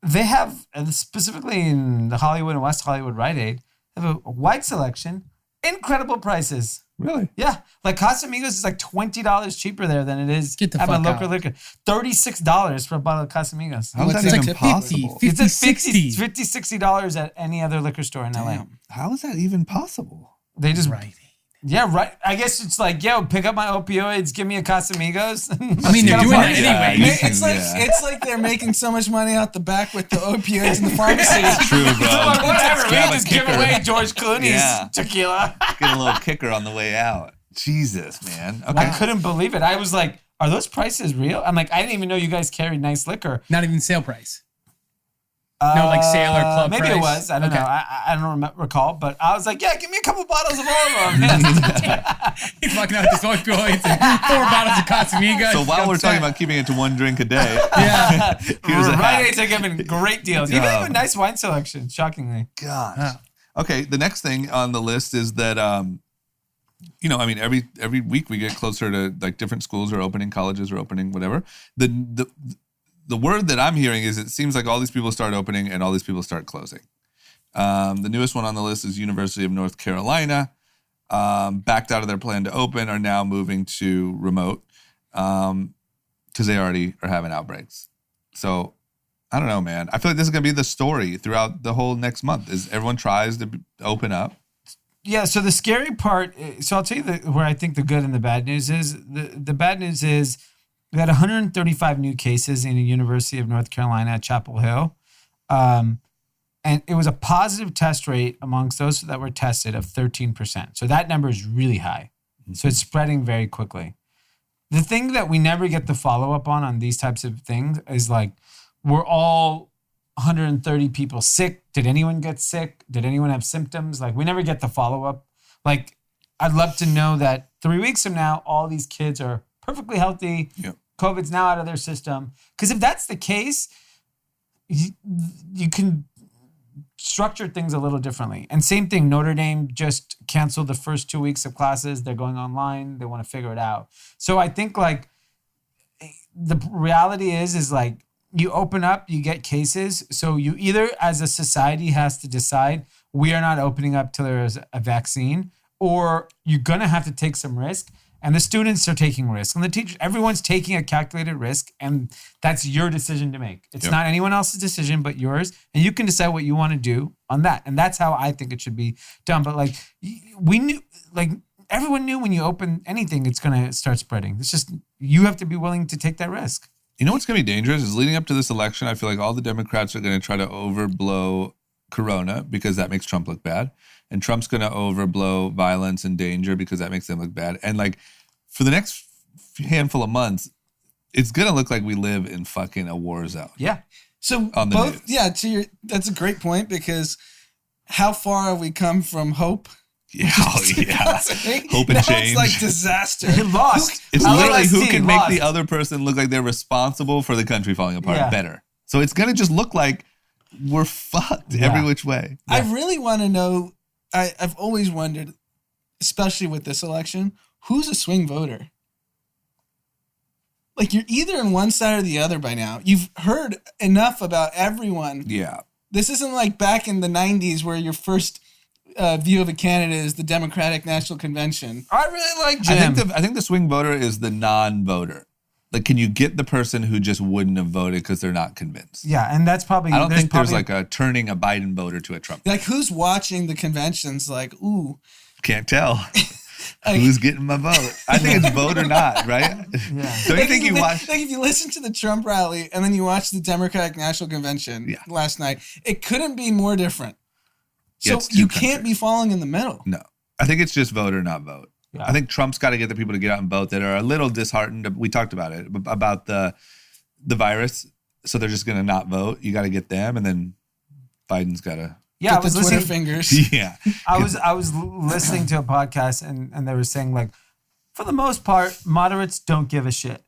They have, specifically in the Hollywood and West Hollywood Rite Aid, they have a wide selection, incredible prices. Really? Yeah. Like Casamigos is like $20 cheaper there than it is Get the at my fuck local out. liquor. $36 for a bottle of Casamigos. How is What's that it? even Like possible? 50, It's at 60. $50, $60 at any other liquor store in LA. How is that even possible? They just, Right. yeah, right. I guess it's like, yo, pick up my opioids, give me a Casamigos. I mean, they're doing that Yeah, anyway. you can- It's like they're making so much money out the back with the opioids in the pharmacy. True, bro. Whatever, we Grab can a just give kicker. away George Clooney's Yeah. tequila. Get a little kicker on the way out. Jesus, man. Okay. I couldn't believe it. I was like, are those prices real? I'm like, I didn't even know you guys carried nice liquor. Not even sale price. No, like Sailor Club maybe price? it was. I don't know. I don't recall. But I was like, yeah, give me a couple bottles of all of them. He's fucking out with his opioids and 4 bottles of Casamigos. So while we're talking about keeping it to 1 drink a day, yeah. here's a Rite hack. Aids are giving great deals. Even have a nice wine selection, shockingly. Gosh. Okay, the next thing on the list is that every week we get closer to like different schools are opening, colleges are opening, whatever. The word that I'm hearing is it seems like all these people start opening and all these people start closing. The newest one on the list is University of North Carolina. Backed out of their plan to open, are now moving to remote because they already are having outbreaks. So I don't know, man. I feel like this is going to be the story throughout the whole next month is everyone tries to open up. Yeah, so the scary part, so I'll tell you where I think the good and the bad news is. The bad news is we had 135 new cases in the University of North Carolina at Chapel Hill. And it was a positive test rate amongst those that were tested of 13%. So that number is really high. So it's spreading very quickly. The thing that we never get the follow-up on these types of things is like, we're all 130 people sick. Did anyone get sick? Did anyone have symptoms? Like, we never get the follow-up. Like, I'd love to know that 3 weeks from now, all these kids are perfectly healthy. Yep. COVID's now out of their system. Because if that's the case, you can structure things a little differently. And same thing, Notre Dame just canceled the first 2 weeks of classes. They're going online. They want to figure it out. So I think like the reality is like you open up, you get cases. So you either as a society has to decide we are not opening up till there is a vaccine, or you're going to have to take some risk. And the students are taking risks, and the teachers, everyone's taking a calculated risk, and that's your decision to make. It's not anyone else's decision but yours, and you can decide what you want to do on that. And that's how I think it should be done. But like we knew, like everyone knew when you open anything, it's going to start spreading. It's just you have to be willing to take that risk. You know what's going to be dangerous is leading up to this election, I feel like all the Democrats are going to try to overblow Corona because that makes Trump look bad. And Trump's going to overblow violence and danger because that makes them look bad. And like for the next handful of months, it's going to look like we live in fucking a war zone. Yeah. So On the both, news. that's a great point because how far have we come from hope? Yeah, hope and now change. It's like disaster. Lost. It's I literally like who seeing can make lost. the other person look like they're responsible for the country falling apart better. So it's going to just look like we're fucked every which way. I really want to know. I've always wondered, especially with this election, who's a swing voter? Like you're either on one side or the other by now. You've heard enough about everyone. Yeah. This isn't like back in the 90s where your first view of a candidate is the Democratic National Convention. I really like Jim. I think the swing voter is the non-voter. Like, can you get the person who just wouldn't have voted because they're not convinced? Yeah, and that's probably. I don't think there's like a turning a Biden voter to a Trump. Like who's watching the conventions? Like, ooh, Can't tell. Who's getting my vote? I think it's vote or not, right? Yeah. Don't you think you watch? Like if you listen to the Trump rally and then you watch the Democratic National Convention last night, it couldn't be more different. Yeah, So you can't be falling in the middle. No, I think it's just vote or not vote. Yeah. I think Trump's got to get the people to get out and vote that are a little disheartened. We talked about it, about the virus. So they're just going to not vote. You got to get them, and then Biden's got to. Yeah, Get the Twitter fingers. Yeah. I was listening to a podcast and they were saying like, for the most part, moderates don't give a shit.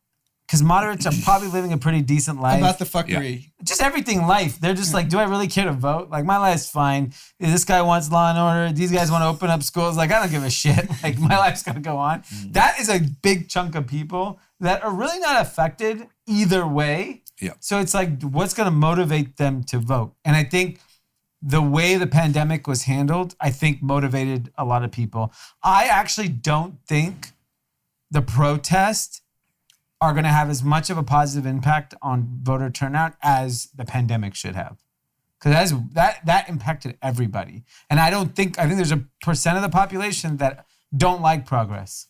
Because moderates are probably living a pretty decent life. About the fuckery. Just everything in life. They're just like, do I really care to vote? Like, my life's fine. This guy wants law and order. These guys want to open up schools. Like, I don't give a shit. Like, my life's going to go on. That is a big chunk of people that are really not affected either way. Yeah. So it's like, what's going to motivate them to vote? And I think the way the pandemic was handled, I think motivated a lot of people. I actually don't think the protest are going to have as much of a positive impact on voter turnout as the pandemic should have. Because that impacted everybody. And I think there's a percent of the population that don't like progress.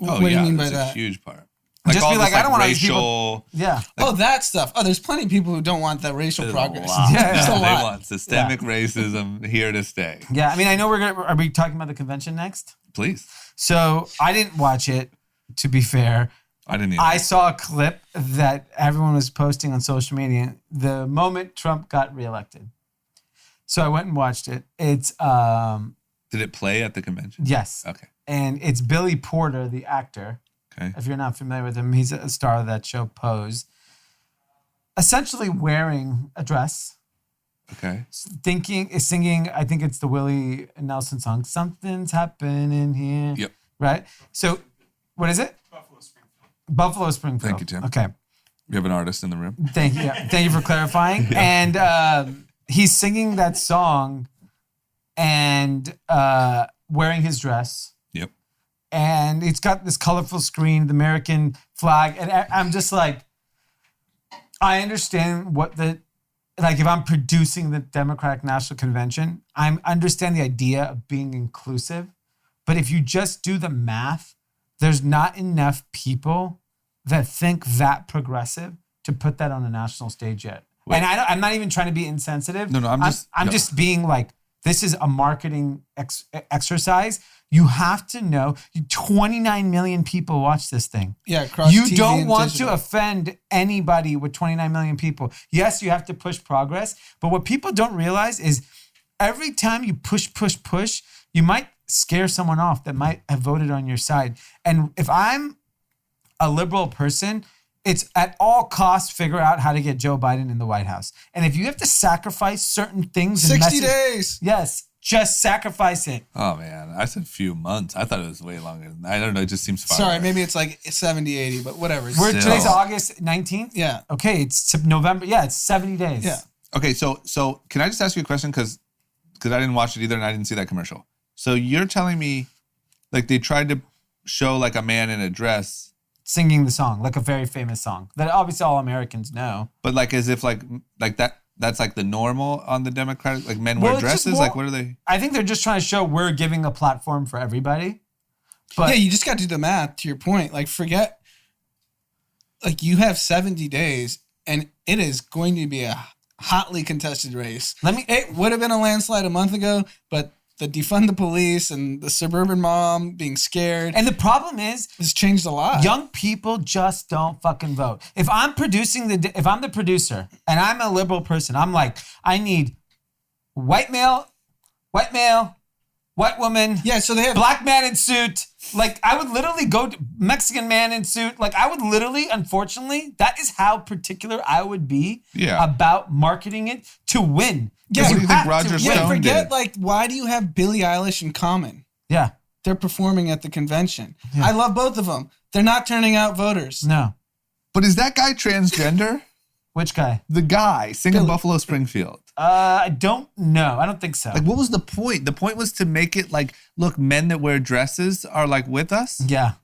Oh, What do you mean by that's that? a huge part. Just all be like, this, I don't want these racial. Yeah. Oh, that stuff. Oh, there's plenty of people who don't want that racial There's progress. a lot. Yeah. There's a They lot. want systemic racism here to stay. Yeah. I mean, I know are we talking about the convention next? Please. So I didn't watch it, to be fair. I didn't either. I saw a clip that everyone was posting on social media the moment Trump got reelected. So I went and watched it. It's Did it play at the convention? yes. Okay. And it's Billy Porter, the actor. Okay. If you're not familiar with him, he's a star of that show Pose. Essentially wearing a dress, Okay. singing, I think it's the Willie Nelson song, Something's Happening Here. Yep. Right? So what is it? Buffalo Springfield. Thank you, Tim. Okay. We have an artist in the room. Thank you. Thank you for clarifying. And he's singing that song and wearing his dress. Yep. And it's got this colorful screen, the American flag. And I'm just like, I understand if I'm producing the Democratic National Convention, I understand the idea of being inclusive. But if you just do the math, there's not enough people that think that progressive to put that on a national stage yet. Wait. And I'm not even trying to be insensitive. No, I'm just being like, this is a marketing exercise. You have to know 29 million people watch this thing. Yeah, across You TV don't and want digital. to offend anybody with 29 million people. Yes, you have to push progress. But what people don't realize is every time you push, you might scare someone off that might have voted on your side. And if I'm a liberal person, it's at all costs figure out how to get Joe Biden in the White House. And if you have to sacrifice certain things, 60 days. Yes, just sacrifice it. Oh man, I said few months. I thought it was way longer than that. I don't know. It just seems far. Sorry, away. maybe it's like 70, 80, but whatever. Today's August 19th. Yeah. Okay, it's November. Yeah, it's 70 days. Yeah. Okay, so can I just ask you a question? Because I didn't watch it either and I didn't see that commercial. So you're telling me like they tried to show like a man in a dress, Singing the song, like a very famous song that obviously all Americans know. but like as if like that's like the normal on the Democratic, like men Well, wear it's just dresses. more- Like what are they? I think they're just trying to show we're giving a platform for everybody. But Yeah, you just got to do the math to your point. Like, forget, like, you have 70 days and it is going to be a hotly contested race. It would have been a landslide a month ago, but the defund the police and the suburban mom being scared and the problem is has changed a lot. young people just don't fucking vote. If I'm the producer and I'm a liberal person, I'm like, I need white male, white woman, Yeah, so they have black man in suit. Like I would literally go to Mexican man in suit. Like I would literally, unfortunately, that is how particular I would be about marketing it to win. Yeah, what do you think have to Roger win. Stone forget did? like, why do you have Billie Eilish and Common? Yeah. They're performing at the convention. I love both of them. They're not turning out voters. No. But is that guy transgender? Which guy? The guy singing Buffalo Springfield. I don't know. I don't think so. Like what was the point? The point was to make it like, look, men that wear dresses are like with us. Yeah.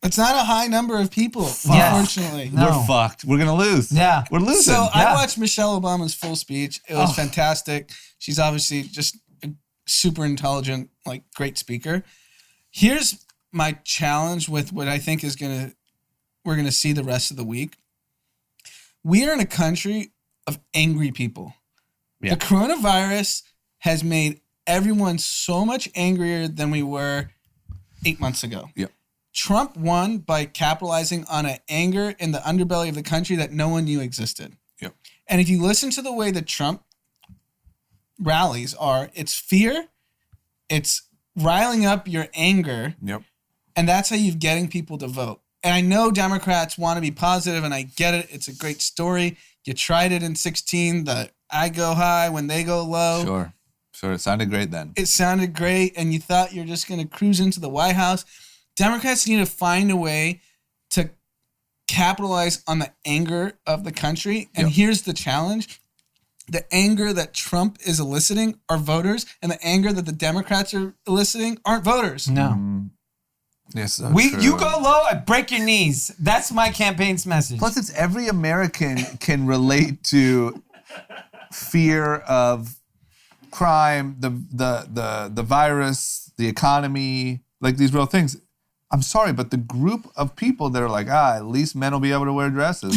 It's not a high number of people, Yes. unfortunately. No. We're fucked. We're gonna lose. Yeah. We're losing. So Yeah. I watched Michelle Obama's full speech. It was fantastic. She's obviously just a super intelligent, like great speaker. Here's my challenge with what I think we're gonna see the rest of the week. We are in a country of angry people. Yeah. The coronavirus has made everyone so much angrier than we were 8 months ago. Yep. Trump won by capitalizing on an anger in the underbelly of the country that no one knew existed. Yep. And if you listen to the way that Trump rallies are, it's fear, it's riling up your anger, Yep. and that's how you're getting people to vote. And I know Democrats want to be positive, and I get it. It's a great story. You tried it in 2016, the I go high when they go low. Sure. It sounded great then. It sounded great, and you thought you're just going to cruise into the White House. Democrats need to find a way to capitalize on the anger of the country. And here's the challenge. The anger that Trump is eliciting are voters, and the anger that the Democrats are eliciting aren't voters. No. Yes. You go low, I break your knees. That's my campaign's message. Plus, it's every American can relate to fear of crime, the virus, the economy, like these real things. I'm sorry, but the group of people that are like, at least men will be able to wear dresses,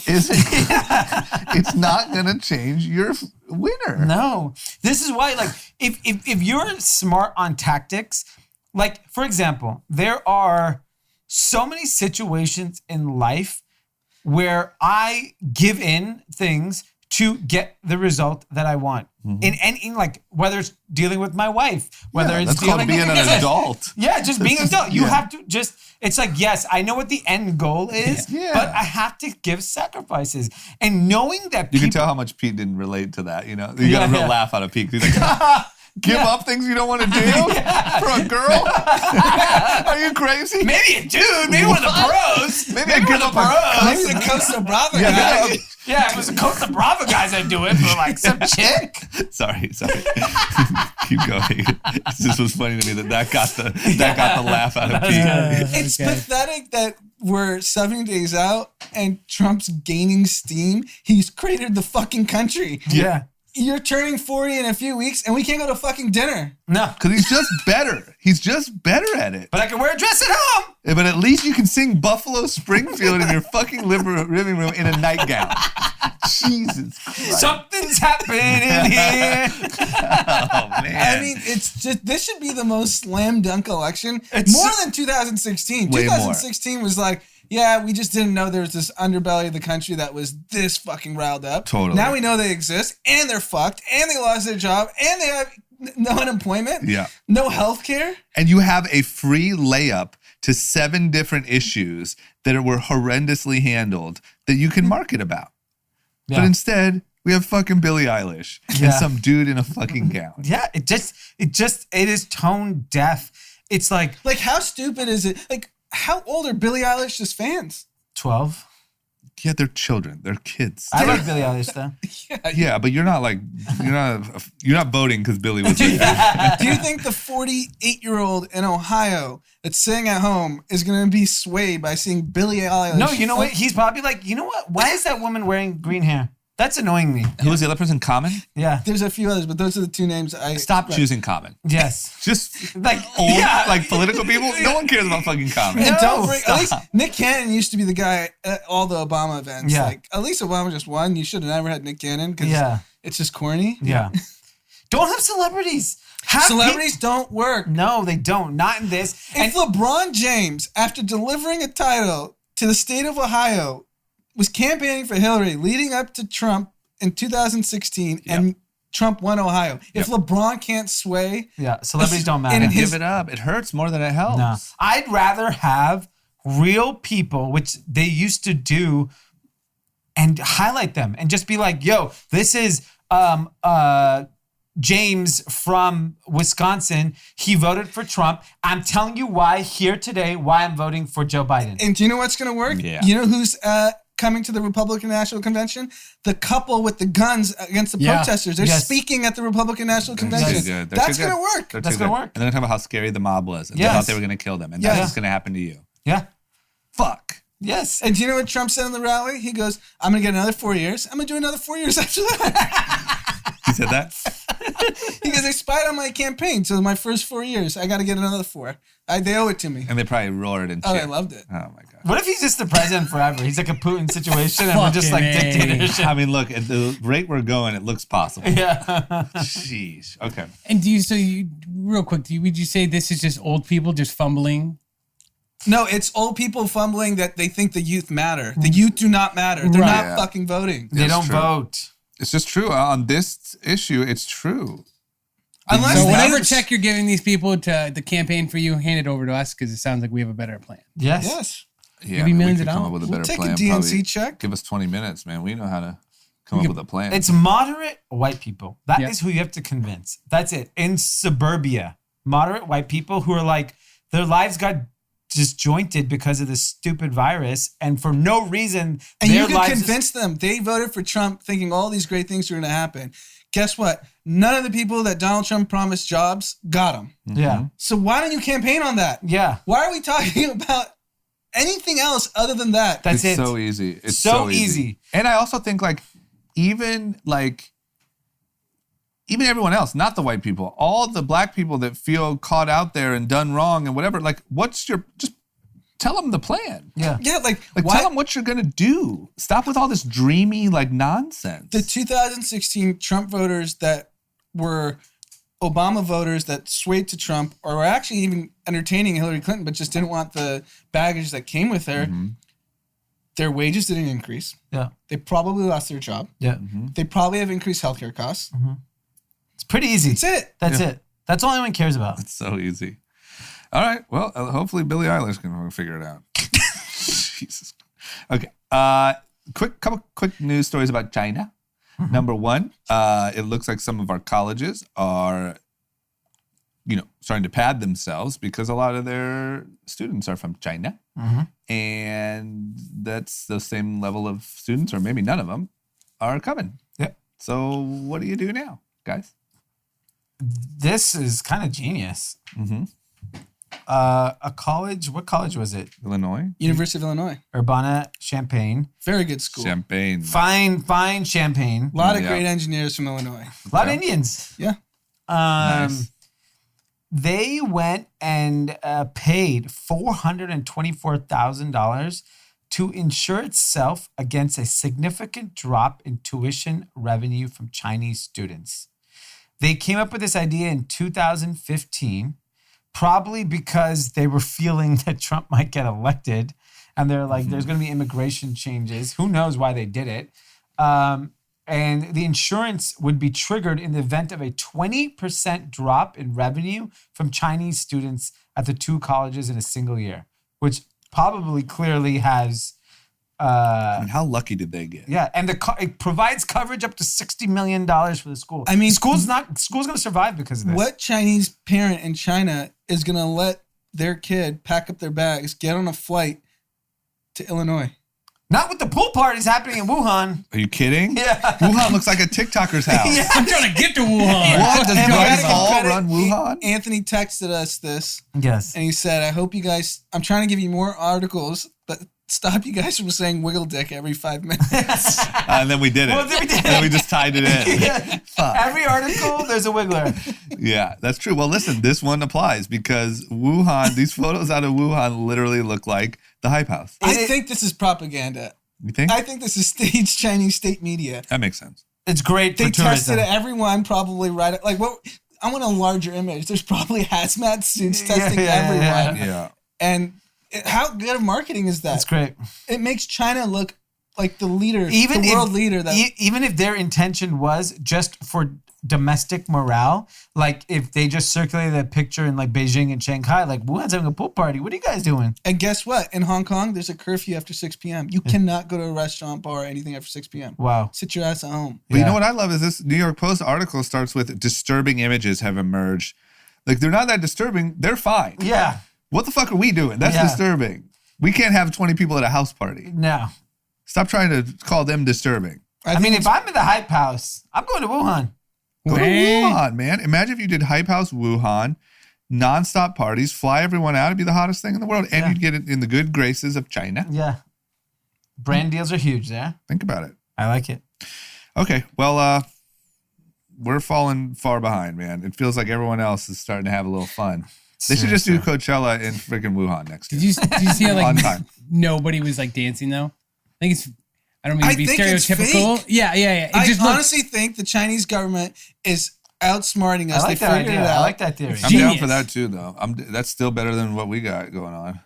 it's not going to change your winner. No. This is why, like, if you're smart on tactics, like, for example, there are so many situations in life where I give in things to get the result that I want. In like, whether it's dealing with my wife, whether it's that's called dealing being an adult. Yeah, just being an adult. You have to just, it's like, yes, I know what the end goal is, but I have to give sacrifices. And knowing that You people, can tell how much Pete didn't relate to that. You know, you got a real laugh out of Pete. He's like, give up things you don't want to do for a girl? Are you crazy? maybe a dude, maybe one of the pros. Maybe I give up a Maybe the Costa Brava guy. Yeah, it was the Costa Brava guys that do it, but like some chick. Sorry. Keep going. This was funny to me that got the laugh out of Pete. It's pathetic that we're 70 days out and Trump's gaining steam. He's cratered the fucking country. Yeah. You're turning 40 in a few weeks and we can't go to fucking dinner. No. Because he's just better. He's just better at it. But I can wear a dress at home. But at least you can sing Buffalo Springfield in your fucking living room in a nightgown. Jesus Christ. Something's happening here. Oh, man. I mean, it's just, this should be the most slam dunk election. It's more than 2016. Way 2016 was like, yeah, we just didn't know there was this underbelly of the country that was this fucking riled up. Totally. Now we know they exist and they're fucked and they lost their job and they have no unemployment. Yeah. No health care. And you have a free layup to 7 different issues that were horrendously handled that you can market about. Yeah. But instead, we have fucking Billie Eilish Yeah. and some dude in a fucking gown. Yeah, it is tone deaf. It's like How stupid is it? Like, how old are Billie Eilish's fans? 12. Yeah, they're children. They're kids. I like Billie Eilish though. Yeah, but you're not voting because Billie was there. Do you think the 48-year-old in Ohio that's sitting at home is going to be swayed by seeing Billie Eilish? No, you know what? He's probably like, you know what? Why is that woman wearing green hair? That's annoying me. Who was the other person? Common? Yeah. There's a few others, but those are the two names I Stop choosing Common. Yes. Just Like old, yeah. like political people. No one cares about fucking Common. And No, don't bring, at least stop. Nick Cannon used to be the guy at all the Obama events. Yeah. Like, at least Obama just won. You should have never had Nick Cannon because it's just corny. Yeah. Don't have celebrities. Have Celebrities don't work. No, they don't. Not in this. If LeBron James, after delivering a title to the state of Ohio, was campaigning for Hillary leading up to Trump in 2016 and Trump won Ohio. If LeBron can't sway, celebrities don't matter. And Give it up. It hurts more than it helps. No. I'd rather have real people, which they used to do, and highlight them and just be like, yo, this is James from Wisconsin. He voted for Trump. I'm telling you why here today, why I'm voting for Joe Biden. and do you know what's going to work? Yeah. You know who's coming to the Republican National Convention? The couple with the guns against the protesters. They're speaking at the Republican National Convention. That's going to work. That's going to work. And they're going to talk about how scary the mob was. And they thought they were going to kill them. And that's what's going to happen to you. Yeah. Fuck. Yes. And do you know what Trump said in the rally? He goes, I'm going to get another 4 years. I'm going to do another 4 years after that. He said that? He goes, they spied on my campaign. So my first 4 years, I got to get another 4. They owe it to me. And they probably roared and Oh, cheered. I loved it. Oh, my God. What if he's just the president forever? He's like a Putin situation and we're just like Fucking A. dictatorship. I mean, look, at the rate we're going, it looks possible. Yeah. Jeez. Okay. And real quick, would you say this is just old people just fumbling? No, it's old people fumbling that they think the youth matter. The youth do not matter. They're not Yeah. fucking voting. They It's don't true. vote. It's just true. On this issue, it's true. Unless So they whatever just- check you're giving these people to the campaign for you, hand it over to us because it sounds like we have a better plan. Yes. Yes. Yeah, Maybe millions we of could come dollars. up with a We'll better take plan. a DNC Probably check. give us 20 minutes, man. We know how to come up with a plan. It's moderate white people. That is Yeah. who you have to convince. That's it. In suburbia, moderate white people who are like, their lives got disjointed because of this stupid virus, and for no reason, And their you can lives convince them. They voted for Trump thinking all these great things were going to happen. Guess what? None of the people that Donald Trump promised jobs got them. Yeah. So why don't you campaign on that? Yeah. Why are we talking about anything else other than that? That's it's it. so easy. It's So so easy. And I also think even everyone else, not the white people, all the black people that feel caught out there and done wrong and whatever, just tell them the plan. Yeah. Yeah, Like why? tell them what you're going to do. Stop with all this dreamy nonsense. The 2016 Trump voters that were Obama voters that swayed to Trump or were actually even entertaining Hillary Clinton, but just didn't want the baggage that came with her, their wages didn't increase. Yeah. They probably lost their job. Yeah. They probably have increased healthcare costs. It's pretty easy. That's it. That's it. That's all anyone cares about. It's so easy. All right. Well, hopefully Billie Eilish can figure it out. Jesus. Okay. Couple quick news stories about China. Number one, it looks like some of our colleges are, starting to pad themselves because a lot of their students are from China. And that's the same level of students, or maybe none of them, are coming. Yep. So what do you do now, guys? This is kind of genius. A college, what college was it? Illinois? University of Illinois. Urbana-Champaign. Very good school. Champagne. Fine Champaign. A lot of great engineers from Illinois. A lot of Indians. Yeah. Nice. They went and paid $424,000 to insure itself against a significant drop in tuition revenue from Chinese students. They came up with this idea in 2015, probably because they were feeling that Trump might get elected. And they're like, there's going to be immigration changes. Who knows why they did it? And the insurance would be triggered in the event of a 20% drop in revenue from Chinese students at the two colleges in a single year, which probably clearly has... how lucky did they get? Yeah, and it provides coverage up to $60 million for the school. I mean, school's going to survive because of this. What Chinese parent in China is going to let their kid pack up their bags, get on a flight to Illinois? Not with the pool parties happening in Wuhan. Are you kidding? Yeah. Wuhan looks like a TikToker's house. Yeah. I'm trying to get to Wuhan. What? Does And we Bryce gotta give Hall credit. run Wuhan? Anthony texted us this, Yes. and he said, I hope you guys, I'm trying to give you more articles, but stop you guys from saying wiggle dick every 5 minutes. And then we did it. Well, then we did it. And then we just tied it in. Yeah. Fuck. Every article, there's a wiggler. Yeah, that's true. Well, listen, this one applies because Wuhan, these photos out of Wuhan literally look like the Hype House. I think this is propaganda. You think? I think this is staged Chinese state media. That makes sense. It's great for They tourism. tested everyone probably right. Like what? I want a larger image. There's probably hazmat suits testing everyone. Yeah. And how good of marketing is that? That's great. It makes China look like the leader, Even the if, world leader. That even if their intention was just for domestic morale, like if they just circulated a picture in like Beijing and Shanghai, like Wuhan's having a pool party. What are you guys doing? and guess what? In Hong Kong, there's a curfew after 6 p.m. You cannot go to a restaurant, bar, or anything after 6 p.m. Wow. Sit your ass at home. But you Yeah. know what I love is this New York Post article starts with disturbing images have emerged. Like they're not that disturbing. They're fine. Yeah. What the fuck are we doing? That's Yeah. disturbing. We can't have 20 people at a house party. No. Stop trying to call them disturbing. I mean, if I'm in the Hype House, I'm going to Wuhan. Go to Hey. Wuhan, man. Imagine if you did Hype House Wuhan, nonstop parties, fly everyone out. It'd be the hottest thing in the world. And Yeah. you'd get it in the good graces of China. Yeah. Brand deals are huge there. Think about it. I like it. Okay, well, we're falling far behind, man. It feels like everyone else is starting to have a little fun. They should just do Coachella in freaking Wuhan next year. Did you see how On like time. nobody was like dancing though? I don't mean to be think it's stereotypical. fake. Yeah. It I just looked, honestly think the Chinese government is outsmarting us. I like They that figured idea. it out. I like that theory. I'm down Genius. for that too, though. That's still better than what we got going on.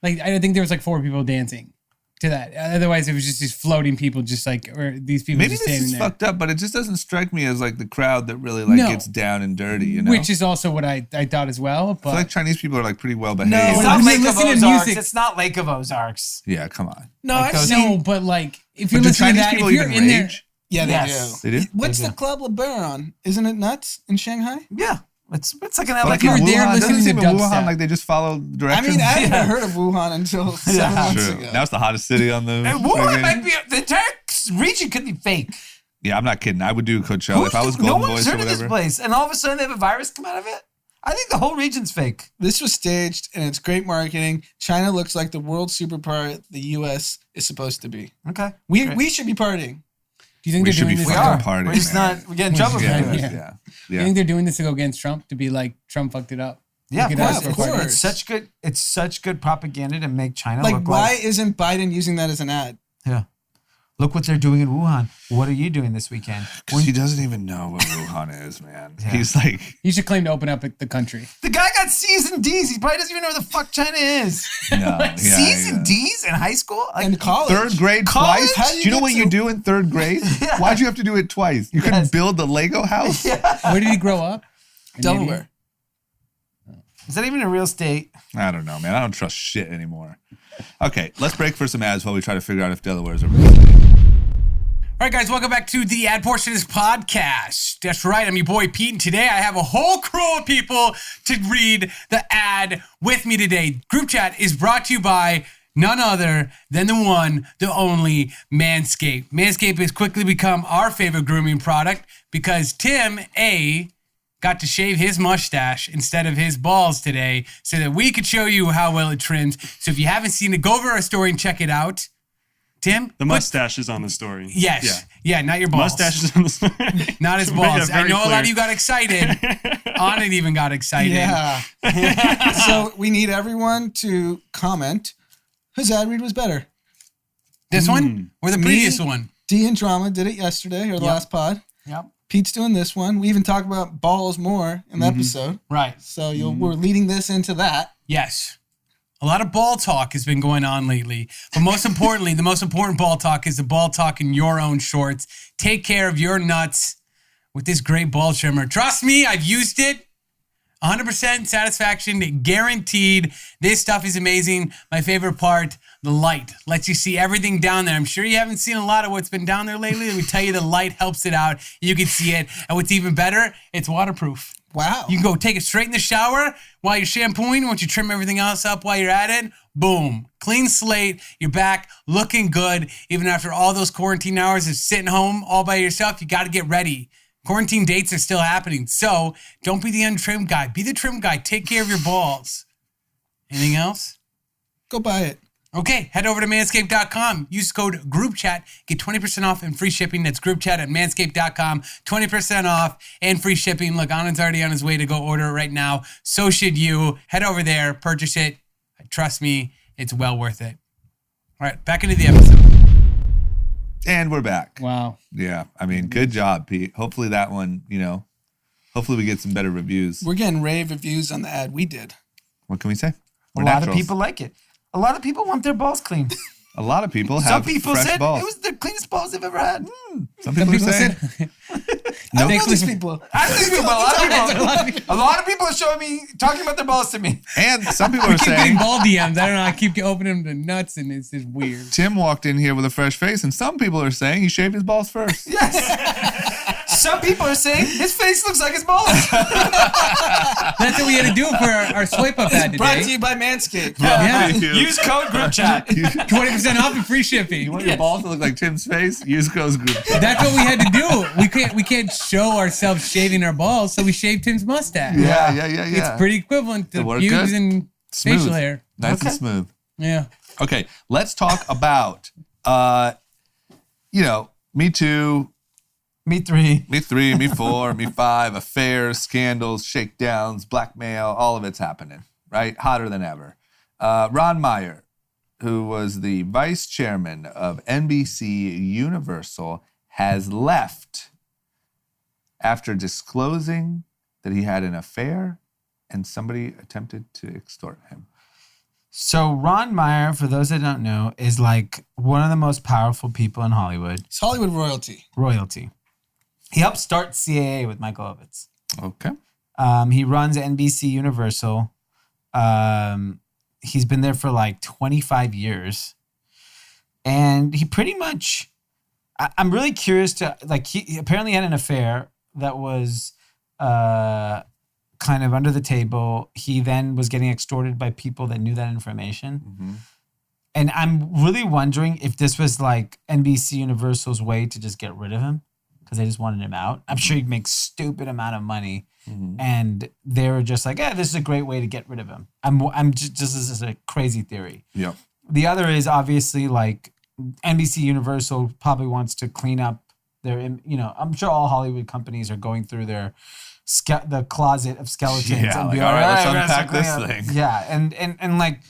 like I think there was like 4 people dancing to that. Otherwise, it was just these floating people, just like or these people Maybe just this standing is there. fucked up, but it just doesn't strike me as like the crowd that really like No. gets down and dirty, you know? Which is also what I thought as well. I But feel like Chinese people are like pretty well behaved. No, It's When not I'm Lake of listening to Ozarks. music- It's not Lake of Ozarks. Yeah, come on. No, Like I've those- seen. no, but like if you're But do listening to Chinese that, people if you're even in there, rage? Yeah, they Yes. do. They do? What's They the do. Club La Bear on? Isn't it nuts in Shanghai? Yeah. It's like an But LA like in you were there Wuhan, listening doesn't it to seem in Wuhan dubstep. like they just follow I directions? mean, I hadn't Yeah. heard of Wuhan until 7 months True. ago. Now it's the hottest city on the. And Wuhan friggin- might be the entire region could be fake. Yeah, I'm not kidding. I would do Coachella if I was no Golden one's Voice or heard of this whatever. place, and all of a sudden they have a virus come out of it. I think the whole region's fake. This was staged, and it's great marketing. China looks like the world superpower the U.S. is supposed to be. Okay, We should be partying. do you think We they're should doing be this? we fucking are. partying, We're just man. not. We get in trouble Yeah, for doing it. yeah, Do you yeah. think they're doing this to go against Trump to be like Trump fucked it up? Yeah, Look of at course. us, of of course. course. It's such good. It's such good propaganda to make China Like, look why like. isn't Biden using that as an ad? Yeah. Look what they're doing in Wuhan. What are you doing this weekend? Because he doesn't even know what Wuhan is, man. Yeah. He's like... You should claim to open up the country. The guy got C's and D's. He probably doesn't even know where the fuck China is. C's and D's in high school? Like, In college. Third grade College? twice? How do Do you you know get what to- you do in third grade? Yeah. Why'd you have to do it twice? You couldn't build the Lego house? Where did he grow up? In Delaware. Is that even a real state? I don't know, man. I don't trust shit anymore. Okay, let's break for some ads while we try to figure out if Delaware's a real state. All right, guys, welcome back to the ad portion of this podcast. That's right, I'm your boy Pete, and today I have a whole crew of people to read the ad with me today. Group chat is brought to you by none other than the one, the only Manscaped. Manscaped has quickly become our favorite grooming product because Tim A got to shave his mustache instead of his balls today so that we could show you how well it trims. So if you haven't seen it, go over our story and check it out. Tim? The mustache is on the story. Yes. Yeah, not your balls. Mustache is on the story. Not his To make that balls. I very know a lot clear. of you got excited. Anand even got excited. Yeah. So we need everyone to comment whose ad read was better. This one or the Me? previous one? D and Drama did it yesterday or the last pod. Yep. Pete's doing this one. We even talk about balls more in the episode. Right. So we're leading this into that. Yes. A lot of ball talk has been going on lately. But most importantly, the most important ball talk is the ball talk in your own shorts. Take care of your nuts with this great ball trimmer. Trust me, I've used it. 100% satisfaction, guaranteed. This stuff is amazing. My favorite part, the light. Lets you see everything down there. I'm sure you haven't seen a lot of what's been down there lately. Let me tell you, the light helps it out. You can see it. And what's even better, it's waterproof. Wow. You can go take it straight in the shower while you're shampooing. Once you trim everything else up while you're at it, boom. Clean slate. You're back looking good. Even after all those quarantine hours of sitting home all by yourself, you got to get ready. Quarantine dates are still happening. So don't be the untrimmed guy. Be the trim guy. Take care of your balls. Anything else? Go buy it. Okay, head over to manscaped.com. Use code GROUPCHAT. Get 20% off and free shipping. That's GROUPCHAT at manscaped.com. 20% off and free shipping. Look, Anand's already on his way to go order it right now. So should you. Head over there, purchase it. Trust me, it's well worth it. All right, back into the episode. And we're back. Wow. Yeah, I mean, good job, Pete. Hopefully that one, hopefully we get some better reviews. We're getting rave reviews on the ad we did. What can we say? A We're lot naturals. of people like it. A lot of people want their balls clean. A lot of people Some have people fresh said balls. it was the cleanest balls they've ever had. Some people are saying. I don't know these people. I don't think about a lot of people. A lot of people are showing me, talking about their balls to me. And some people I are keep saying, getting ball DMs. I don't know. I keep opening them to nuts and it's just weird. Tim walked in here with a fresh face, and some people are saying he shaved his balls first. Yes. Some people are saying his face looks like his balls. That's what we had to do for our swipe up ad Brought to today. you by Manscaped. Yeah. Use code group chat. 20% off and free shipping. You want your balls to look like Tim's face? Use Go's group. That's what we had to do. We can't show ourselves shaving our balls, so we shaved Tim's mustache. Yeah. It's pretty equivalent to It worked pubes good. and Smooth. facial hair. Nice and smooth. Yeah. Okay, let's talk about, Me Too, Me three. Me 3, Me 4, Me 5, affairs, scandals, shakedowns, blackmail, all of it's happening, right? Hotter than ever. Ron Meyer, who was the vice chairman of NBC Universal, has left after disclosing that he had an affair and somebody attempted to extort him. So Ron Meyer, for those that don't know, is like one of the most powerful people in Hollywood. It's Hollywood royalty. Royalty. He helped start CAA with Michael Ovitz. Okay. He runs NBC Universal. He's been there for like 25 years. And he pretty much, I'm really curious to, like, he apparently had an affair that was kind of under the table. He then was getting extorted by people that knew that information. Mm-hmm. And I'm really wondering if this was like NBC Universal's way to just get rid of him because they just wanted him out. I'm sure he'd make stupid amount of money. Mm-hmm. And they were just like, this is a great way to get rid of him. I'm just this is a crazy theory. Yeah. The other is obviously like NBC Universal probably wants to clean up their, I'm sure all Hollywood companies are going through their the closet of skeletons. Yeah, and be like, all right, let's we gotta unpack clean this up." thing. Yeah, and like,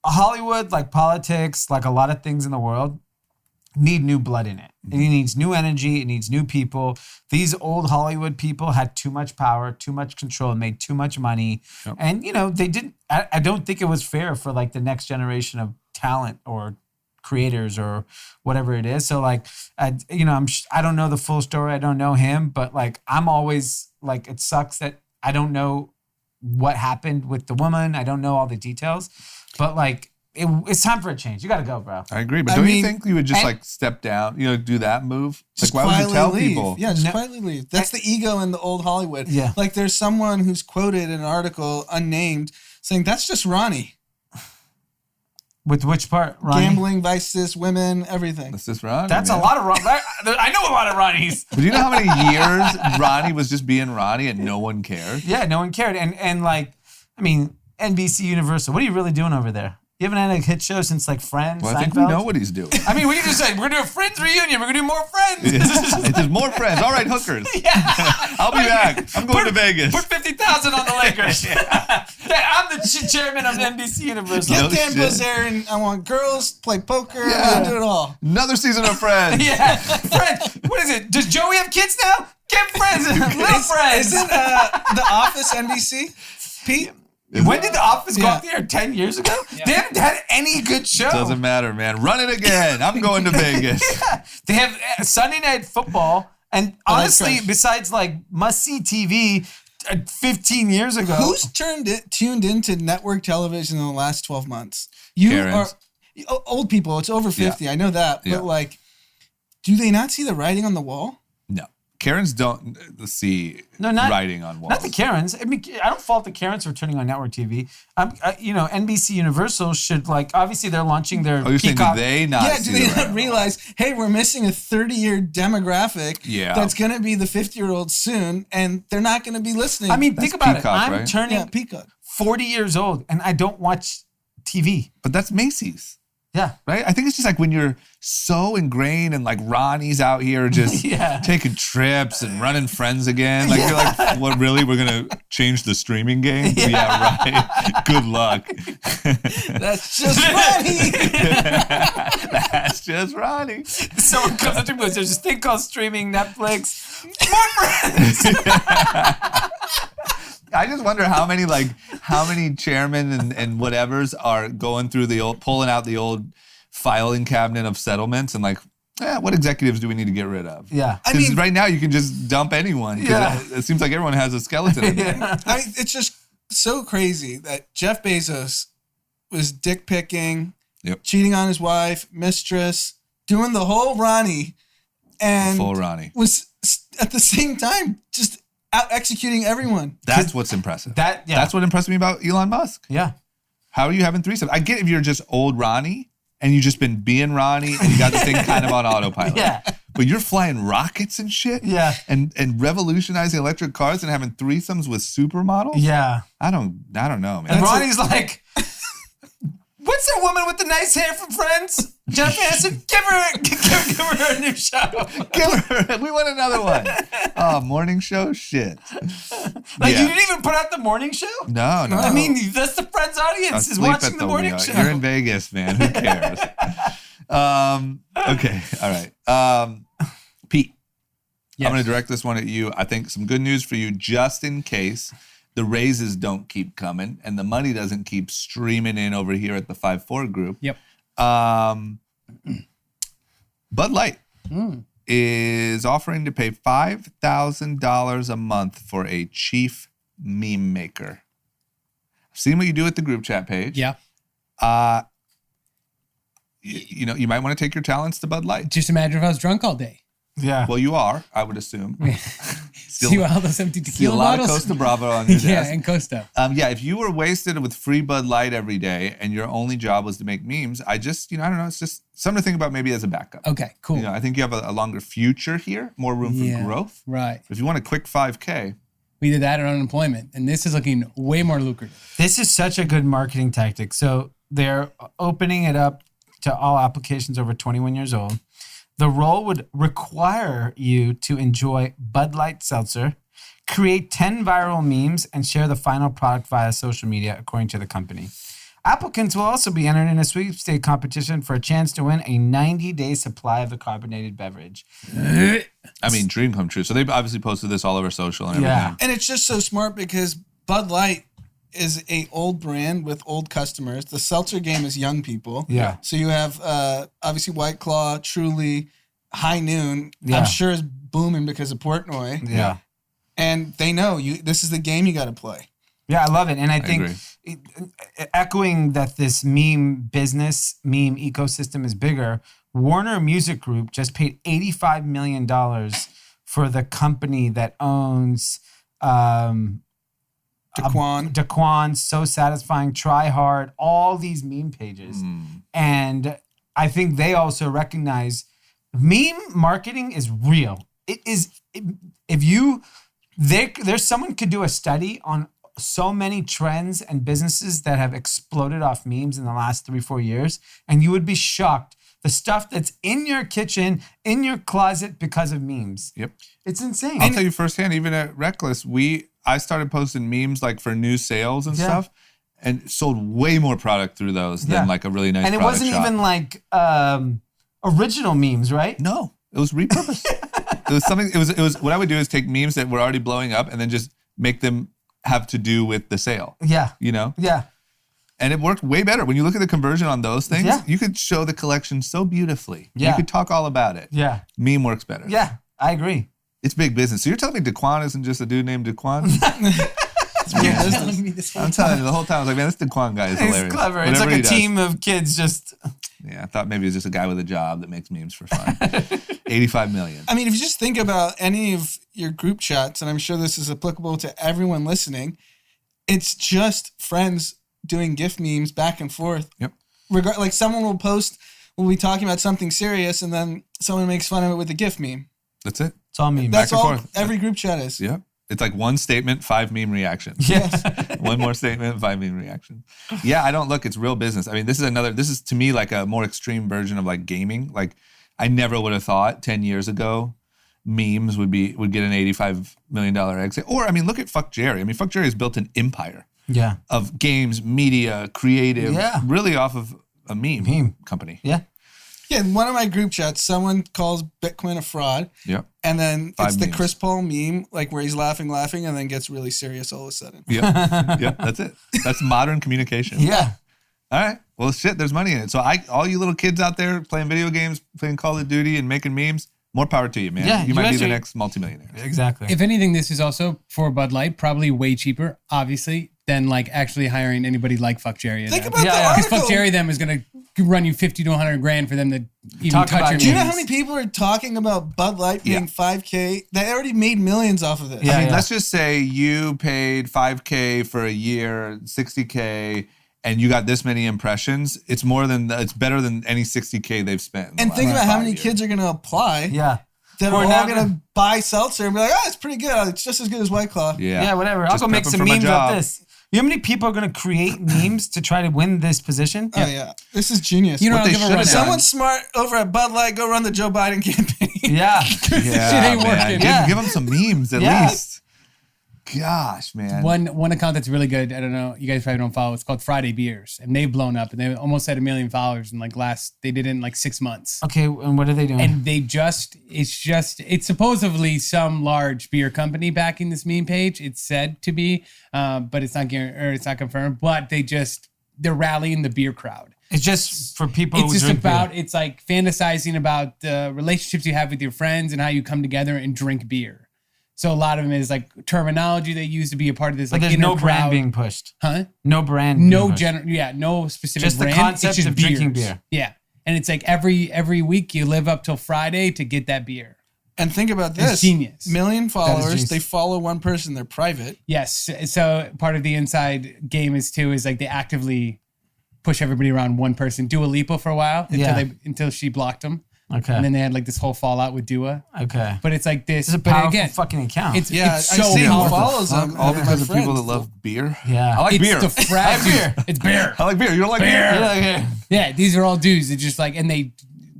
Hollywood, like politics, like a lot of things in the world, need new blood in it. It needs new energy. It needs new people. These old Hollywood people had too much power, too much control, and made too much money. Yep. And, they didn't, I don't think it was fair for like the next generation of talent or creators or whatever it is. So like, I don't know the full story. I don't know him, but like, I'm always like, it sucks that I don't know what happened with the woman. I don't know all the details, but like, it's time for a change. You got to go, bro. I agree. But don't you think you would just like step down, do that move? Like, why would you tell people? Yeah, just quietly leave. That's the ego in the old Hollywood. Yeah. Like there's someone who's quoted in an article, unnamed, saying that's just Ronnie. With which part? Ronnie? Gambling, vices, women, everything. That's just Ronnie. That's a lot of Ronnie. I know a lot of Ronnies. But do you know how many years Ronnie was just being Ronnie and no one cared? Yeah, no one cared. And like, I mean, NBC Universal, what are you really doing over there? You haven't had a hit show since like Friends, well, I think Seinfeld? we know what he's doing. I mean, we just said, we're going to do a Friends reunion. We're going to do more Friends. There's more Friends. All right, hookers. Yeah. I'll be back. I'm going to Vegas. Put 50,000 on the Lakers. I'm the chairman of NBC Universal. Get Dan Bilzerian. I want girls, play poker. I'll do it all. Another season of Friends. Yeah. Friends. What is it? Does Joey have kids now? Get Friends. Little Friends. Isn't The Office NBC? Pete? When did The Office go off the air? 10 years ago? Yeah. They haven't had any good show. Doesn't matter, man. Run it again. I'm going to Vegas. Yeah. They have Sunday Night Football. And honestly, besides like must-see TV 15 years ago. Who's tuned into network television in the last 12 months? Karens. Are old people. It's over 50. Yeah. I know that. But like, do they not see the writing on the wall? No. Karens don't see writing on walls. Not the Karens. I mean, I don't fault the Karens for turning on network TV. NBC Universal should obviously they're launching their you're Peacock. Saying, do they not do they not realize, hey, we're missing a 30-year demographic that's going to be the 50-year-olds soon, and they're not going to be listening. I mean, think about Peacock, it. I'm turning 40 years old, and I don't watch TV. But that's Macy's. Yeah. Right? I think it's just like when you're so ingrained and like Ronnie's out here just taking trips and running Friends again. Like you're like, what, really? We're going to change the streaming game? Yeah, right. Good luck. That's just Ronnie. That's just Ronnie. Someone comes up to me and goes, there's this thing called streaming Netflix. More Friends. I just wonder how many chairmen and whatevers are going through pulling out the old filing cabinet of settlements and like, what executives do we need to get rid of? Yeah. I mean, right now you can just dump anyone. Yeah. It seems like everyone has a skeleton in there. I mean, it's just so crazy that Jeff Bezos was dick picking, cheating on his wife, mistress, doing the whole Ronnie, and full Ronnie was at the same time just out executing everyone. That's what's impressive. That's what impressed me about Elon Musk. Yeah. How are you having threesomes? I get if you're just old Ronnie and you just been being Ronnie and you got the thing kind of on autopilot. Yeah. But you're flying rockets and shit. Yeah. And revolutionizing electric cars and having threesomes with supermodels. Yeah. I don't know, man. And Ronnie's like, what's that woman with the nice hair from Friends? Jennifer Aniston, give her a new show. We want another one. Oh, morning show? Shit. You didn't even put out the morning show? No. I mean, that's the Friends audience is watching the morning show. You're in Vegas, man. Who cares? Okay. All right. Pete, I'm going to direct this one at you. I think some good news for you just in case the raises don't keep coming and the money doesn't keep streaming in over here at the 5-4 group. Yep. Bud Light is offering to pay $5,000 a month for a chief meme maker. I've seen what you do at the group chat page. Yeah. You might want to take your talents to Bud Light. Just imagine if I was drunk all day. Yeah. Well, you are, I would assume. See all those empty tequila a lot bottles? of Costa Bravo on your desk. Yeah, and Costa. If you were wasted with free Bud Light every day and your only job was to make memes, I don't know. It's just something to think about maybe as a backup. Okay, cool. I think you have a longer future here, more room for growth. Right. If you want a quick 5K. We did that at unemployment, and this is looking way more lucrative. This is such a good marketing tactic. So they're opening it up to all applications over 21 years old. The role would require you to enjoy Bud Light Seltzer, create 10 viral memes, and share the final product via social media, according to the company. Applicants will also be entered in a sweepstakes competition for a chance to win a 90-day supply of the carbonated beverage. I mean, dream come true. So they've obviously posted this all over social and everything. Yeah. And it's just so smart because Bud Light is a old brand with old customers. The seltzer game is young people. Yeah. So you have obviously White Claw, Truly, High Noon. Yeah. I'm sure is booming because of Portnoy. Yeah. And they know this is the game you got to play. Yeah, I love it. And I think agree. Echoing that this meme ecosystem is bigger, Warner Music Group just paid $85 million for the company that owns Daquan, So Satisfying, Try Hard, all these meme pages. And I think they also recognize meme marketing is real. It is, there's someone could do a study on so many trends and businesses that have exploded off memes in the last 3-4 years, and you would be shocked. The stuff that's in your kitchen, in your closet because of memes. Yep. It's insane. I'll tell you firsthand, even at Reckless, I started posting memes like for new sales and stuff, and sold way more product through those than like a really nice. And it product wasn't shop. even like original memes, right? No, it was repurposed. It was something. It was. What I would do is take memes that were already blowing up and then just make them have to do with the sale. Yeah. You know. Yeah. And it worked way better. When you look at the conversion on those things, Yeah. you could show the collection so beautifully. Yeah. You could talk all about it. Yeah. Meme works better. Yeah. I agree. It's big business. So you're telling me Daquan isn't just a dude named Daquan? Telling me this I'm telling you, the whole time I was like, man, this Daquan guy is hilarious. It's clever. It's Whatever like he a does. team of kids just. Yeah, I thought maybe it was just a guy with a job that makes memes for fun. 85 million. I mean, if you just think about any of your group chats, and I'm sure this is applicable to everyone listening, it's just friends doing GIF memes back and forth. Yep. Like someone will be talking about something serious, and then someone makes fun of it with a GIF meme. That's it. It's all memes. That's and all forth. every group chat is. Yep. It's like one statement, 5 meme reactions. Yes. One more statement, 5 meme reactions. Yeah, I don't look. It's real business. I mean, this is to me like a more extreme version of like gaming. Like I never would have thought 10 years ago memes would get an $85 million exit. Or I mean, look at Fuck Jerry. I mean, Fuck Jerry has built an empire Yeah. of games, media, creative, Yeah. really off of a meme company. Yeah. Yeah, in one of my group chats, someone calls Bitcoin a fraud, Yep. and then 5 it's the memes. Chris Paul meme, like where he's laughing, and then gets really serious all of a sudden. Yep. Yep. That's it. That's modern communication. Yeah. All right. Well, shit, there's money in it. So all you little kids out there playing video games, playing Call of Duty and making memes, more power to you, man. Yeah, you you might be guys the are- next multimillionaire. Exactly. If anything, this is also for Bud Light, probably way cheaper, obviously, than like actually hiring anybody like Fuck Jerry. Think about the because article. Fuck Jerry them is gonna run you 50 to 100 grand for them to even Talk touch about your it. Do you know memes. how many people are talking about Bud Light being 5K? They already made millions off of this. Yeah. I mean, let's just say you paid $5K for a year, $60K, and you got this many impressions. It's better than any $60K they've spent. in the And think last about how 5 many years. kids are going to apply Yeah. that Who are are all now going to buy seltzer and be like, it's pretty good. It's just as good as White Claw. Yeah. Yeah, whatever. I'll Just go make prepping some for my memes job. of this. You know how many people are going to create memes to try to win this position? Oh, yeah. This is genius. You know, What I'll they give a should have rundown. done- Someone smart over at Bud Light, go run the Joe Biden campaign. Yeah. Yeah, Shit ain't man. working. Yeah. Give them some memes at Yeah. least. Gosh, man. One account that's really good. I don't know. You guys probably don't follow. It's called Friday Beers, and they've blown up, and they almost had 1 million followers in they did it in like 6 months. Okay, and what are they doing? And it's supposedly some large beer company backing this meme page. It's said to be, but it's not confirmed. But they're rallying the beer crowd. It's just for people It's who just drink about, beer. it's like fantasizing about the relationships you have with your friends and how you come together and drink beer. So a lot of them is like terminology they use to be a part of this. But Like there's inner no brand crowd. being pushed. Huh? No brand. No being pushed. no specific Just the brand. concept it's just of drinking beers. beer. Yeah. And it's like every week you live up till Friday to get that beer. And think about It's this. genius. Million followers. genius. They follow one person. They're private. Yes. So part of the inside game is like they actively push everybody around one person. Dua Lipa for a while until she blocked them. Okay. And then they had like this whole fallout with Dua. Okay. But it's like this. It's a but powerful again, fucking account. it's Yeah, it's I so see who powerful. follows them. All They're because my of people friends. that love beer. yeah. I like It's beer. the frat beer. It's beer. I like beer. You don't like beer? Okay. Yeah, these are all dudes that just like, and they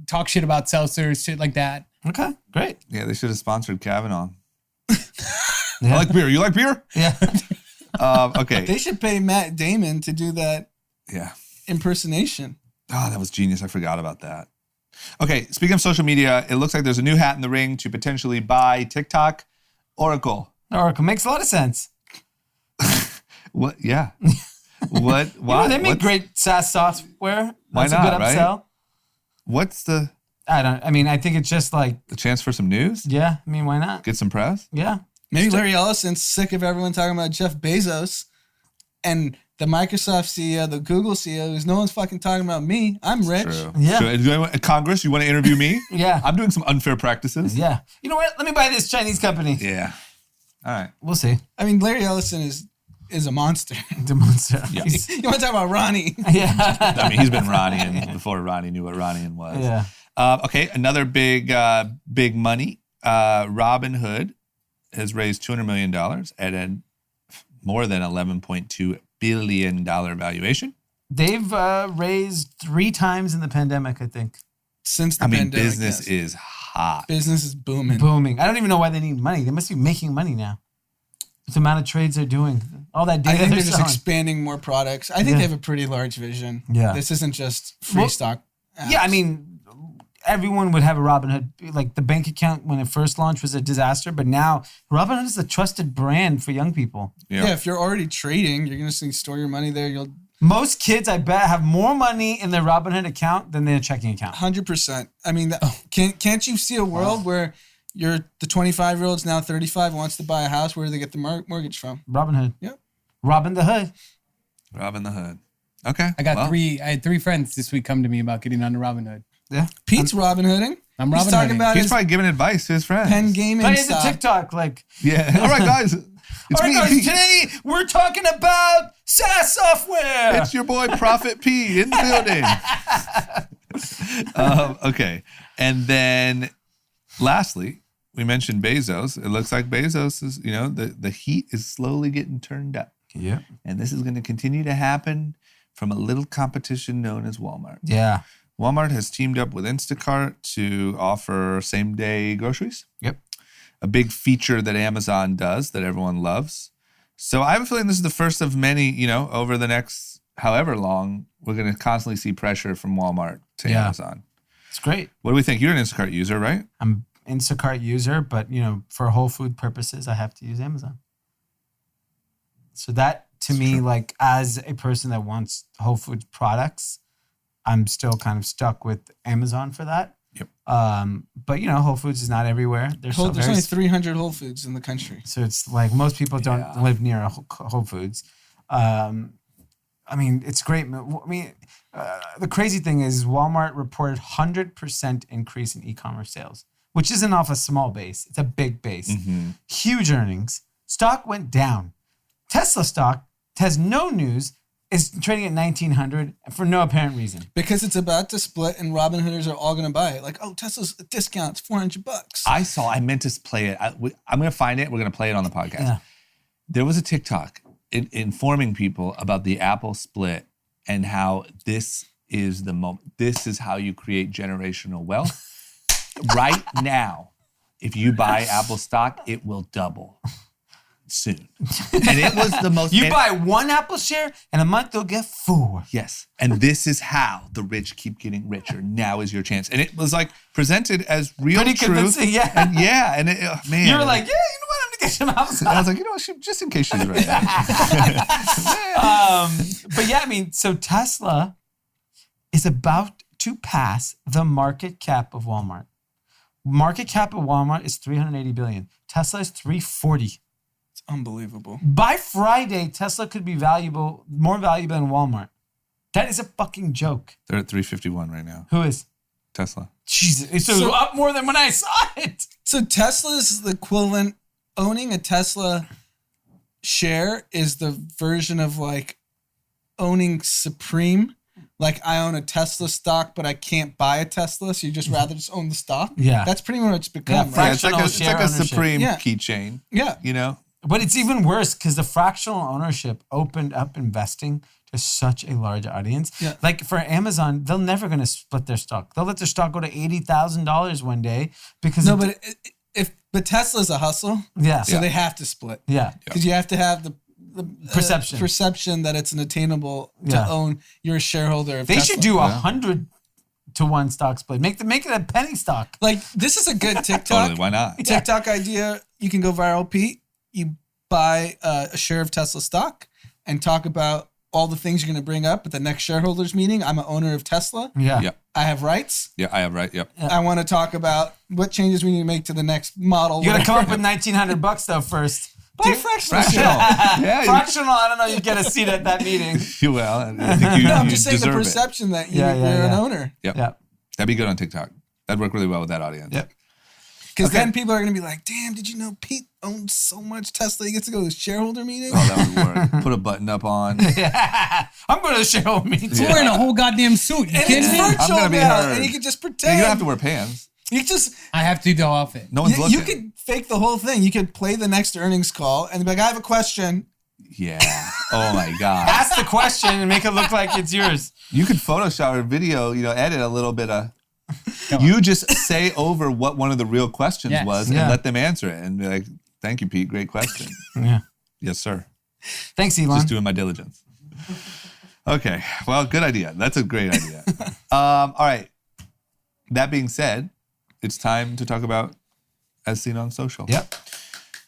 talk shit about seltzers, shit like that. Okay. Great. Yeah, they should have sponsored Kavanaugh. Yeah. I like beer. You like beer? Yeah. Okay. They should pay Matt Damon to do that Yeah. impersonation. Oh, that was genius. I forgot about that. Okay, speaking of social media, it looks like there's a new hat in the ring to potentially buy TikTok. Oracle. Oracle makes a lot of sense. What? Yeah. What? Why? They make great SaaS software. Why That's not, a good upsell. right? What's the I think it's just like, the chance for some news? yeah, I mean, why not? Get some press? Yeah. Maybe Larry Ellison's sick of everyone talking about Jeff Bezos and the Microsoft CEO, the Google CEO, is no one's fucking talking about me. I'm rich. True. Yeah. True. Congress, you want to interview me? Yeah. I'm doing some unfair practices. Yeah. You know what? Let me buy this Chinese company. Yeah. All right. We'll see. I mean, Larry Ellison is a monster. The monster. Yeah. You want to talk about Ronnie? Yeah. I mean, he's been Ronnie before Ronnie knew what Ronnie was. Yeah. Okay, another big money. Robinhood has raised $200 million at a more than $11.2 billion valuation. They've raised 3 times in the pandemic, I think. Since the pandemic, business yes. is hot. Business is booming. Booming. I don't even know why they need money. They must be making money now. The amount of trades they're doing. All that data I think they're they're just selling. expanding more products. I think they have a pretty large vision. Yeah. This isn't just free stock. apps. Yeah, I mean, everyone would have a Robinhood. Like the bank account when it first launched was a disaster, but now Robinhood is a trusted brand for young people. Yeah, if you're already trading, you're going to store your money there. You'll Most kids, I bet, have more money in their Robinhood account than their checking account. 100%. I mean, can't you see a world where the 25-year-old's now 35 wants to buy a house? Where do they get the mortgage from? Robinhood. Yep. Robin the Hood. Robin the Hood. Okay. I had 3 friends this week come to me about getting onto Robinhood. Yeah. Pete's Robin Hooding. I'm He's Robin talking Hooding. about He's his probably giving advice to his friends. pen gaming But it's a stock. TikTok, like, Yeah. All right, guys. It's all right, me, guys, Pete. today we're talking about SaaS software. It's your boy Prophet P in the building. Okay. And then lastly, we mentioned Bezos. It looks like Bezos is, the heat is slowly getting turned up. Yeah. And this is going to continue to happen from a little competition known as Walmart. Yeah. Walmart has teamed up with Instacart to offer same-day groceries. Yep. A big feature that Amazon does that everyone loves. So I have a feeling this is the first of many, over the next however long, we're going to constantly see pressure from Walmart to Amazon. It's great. What do we think? You're an Instacart user, right? I'm Instacart user, but for whole food purposes, I have to use Amazon. So that to me, like as a person that wants whole food products, I'm still kind of stuck with Amazon for that. Yep. But Whole Foods is not everywhere. There's only 300 Whole Foods in the country. So it's like most people don't live near a Whole Foods. I mean, it's great. I mean, the crazy thing is Walmart reported 100% increase in e-commerce sales, which isn't off a small base. It's a big base. Mm-hmm. Huge earnings. Stock went down. Tesla stock has no news. Is trading at 1,900 for no apparent reason. Because it's about to split and Robinhooders are all going to buy it. Like, oh, Tesla's a discount. It's $400. I meant to play it. I'm going to find it. We're going to play it on the podcast. Yeah. There was a TikTok informing people about the Apple split and how this is the moment. This is how you create generational wealth. Right now, if you buy Apple stock, it will double soon. And it was the most... You buy one Apple share, and a month they'll get 4. Yes. And this is how the rich keep getting richer. Now is your chance. And it was like presented as real Pretty truth. convincing, yeah. And and man. You were like, yeah, you know what? I'm going to get some Apple stock. I was like, just in case she's right. But yeah, I mean, so Tesla is about to pass the market cap of Walmart. Market cap of Walmart is $380 billion. Tesla is $340. It's unbelievable. By Friday, Tesla could be more valuable than Walmart. That is a fucking joke. They're at 351 right now. Who is? Tesla. Jesus, so up more than when I saw it. So Tesla's the equivalent. Owning a Tesla share is the version of like owning Supreme. Like I own a Tesla stock, but I can't buy a Tesla, so you just rather just own the stock. Yeah. That's pretty much it's become. Yeah, right? Yeah, it's like Fractional a share ownership. Supreme Yeah. keychain. Yeah. But it's even worse because the fractional ownership opened up investing to such a large audience. Yeah. Like for Amazon, they're never going to split their stock. They'll let their stock go to $80,000 one day because But Tesla's a hustle. yeah. So they have to split. Yeah. Because you have to have the perception that it's an attainable to Yeah. own. You're a shareholder of They Tesla. should do 100-to-1 stock split. Make it a penny stock. Like, this is a good TikTok. Totally, why not? TikTok idea. You can go viral, Pete. You buy a share of Tesla stock and talk about all the things you're going to bring up at the next shareholders meeting. I'm an owner of Tesla. Yeah. Yep. I have rights. Yeah, I have right. Yep. I want to talk about what changes we need to make to the next model. You got to come up with $1,900 though first. Buy fractional Fractional. share. Yeah. Fractional. I don't know. You get a seat at that meeting. Well, I think you, No, I'm you just saying the deserve it. perception that Yeah, you're yeah, an yeah. owner. Yep. Yeah. That'd be good on TikTok. That'd work really well with that audience. Yep. Because Okay. then people are going to be like, damn, did you know Pete owns so much Tesla? He gets to go to his shareholder meeting? Oh, that would work. Put a button up on. I'm going to the shareholder meeting. He's wearing a whole goddamn suit. You And kidding it's me? virtual I'm gonna be now, heard. and you can just You pretend. don't have to wear pants. You just I have to do the outfit. No one's looking. you could fake the whole thing. You could play the next earnings call and be like, I have a question. Yeah. Oh my God. Ask the question and make it look like it's yours. You could Photoshop or video, edit a little bit of. You just say over what one of the real questions Yes. was Yeah. and let them answer it and be like, "Thank you, Pete. Great question." Yeah. Yes, sir. Thanks, Elon. Just doing my diligence. Okay. Well, good idea. That's a great idea. All right. That being said, it's time to talk about As Seen on Social. Yep.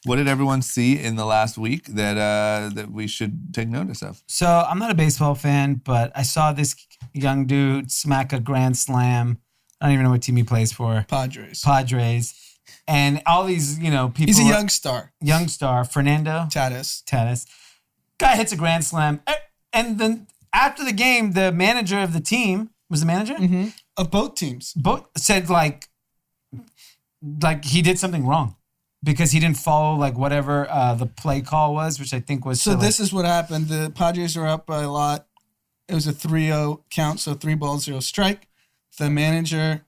What did everyone see in the last week that we should take notice of? So I'm not a baseball fan, but I saw this young dude smack a grand slam. I don't even know what team he plays for. Padres. And all these, people. He's a young star, Fernando Tatis. Guy hits a grand slam. And then after the game, the manager of the team, was the manager? Mm-hmm. Of both teams. Both said like he did something wrong because he didn't follow whatever the play call was, which I think was. So this is what happened. The Padres are up by a lot. It was a 3-0 count, so 3-0 strike. The manager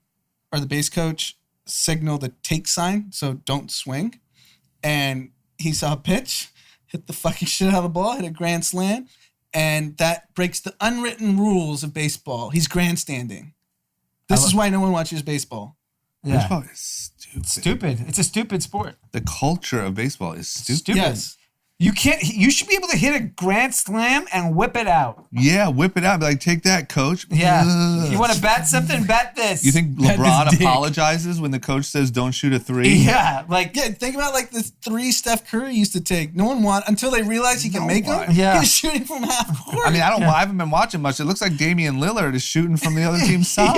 or the base coach signaled a take sign, so don't swing. And he saw a pitch, hit the fucking shit out of the ball, hit a grand slam, and that breaks the unwritten rules of baseball. He's grandstanding. This is why no one watches baseball. Yeah. Baseball is stupid. It's a stupid sport. The culture of baseball is stupid. Yes. You should be able to hit a grand slam and whip it out. Yeah, whip it out. Be like, take that, coach. Yeah. Ugh. You want to bat something? Bet this. You think That is LeBron dick. apologizes when the coach says don't shoot a three? Yeah. Yeah, think about the 3 Steph Curry used to take. No one until they realized he can make them. Yeah. He was shooting from half court. I mean, I haven't been watching much. It looks like Damian Lillard is shooting from the other team's side.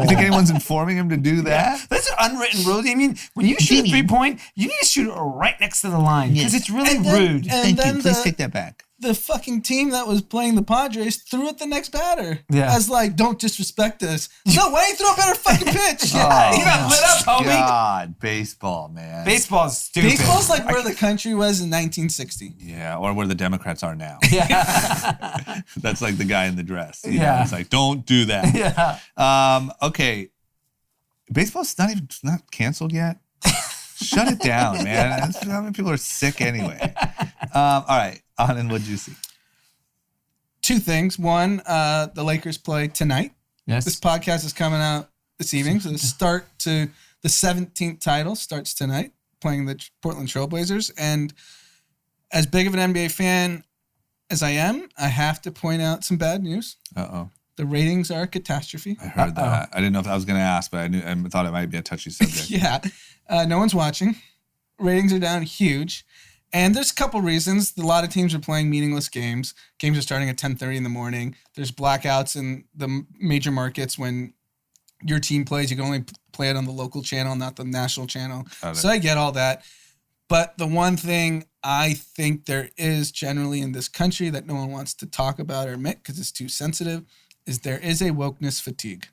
You think anyone's informing him to do that? That's an unwritten rule. I mean, when you shoot a 3-point, you need to shoot it right next to the line because it's really rude. And then take that back. the fucking team that was playing the Padres threw at the next batter. Yeah. As don't disrespect us. No, why don't you throw a better fucking pitch? You got lit up, homie. God, baseball, man. Baseball's stupid. Baseball's like where the country was in 1960. Yeah, or where the Democrats are now. Yeah. That's like the guy in the dress. Yeah. It's like, don't do that. Yeah. Okay. Baseball's not canceled yet. Shut it down, man. How many people are sick anyway? All right. Anand, what'd you see? 2 things. One, the Lakers play tonight. Yes. This podcast is coming out this evening. So the start to the 17th title starts tonight, playing the Portland Trailblazers. And as big of an NBA fan as I am, I have to point out some bad news. Uh-oh. The ratings are a catastrophe. I heard that. I didn't know if I was going to ask, but I thought it might be a touchy subject. Yeah. No one's watching. Ratings are down huge. And there's a couple reasons. A lot of teams are playing meaningless games. Games are starting at 10:30 in the morning. There's blackouts in the major markets when your team plays. You can only play it on the local channel, not the national channel. So I get all that. But the one thing I think there is generally in this country that no one wants to talk about or admit because it's too sensitive is there is a wokeness fatigue.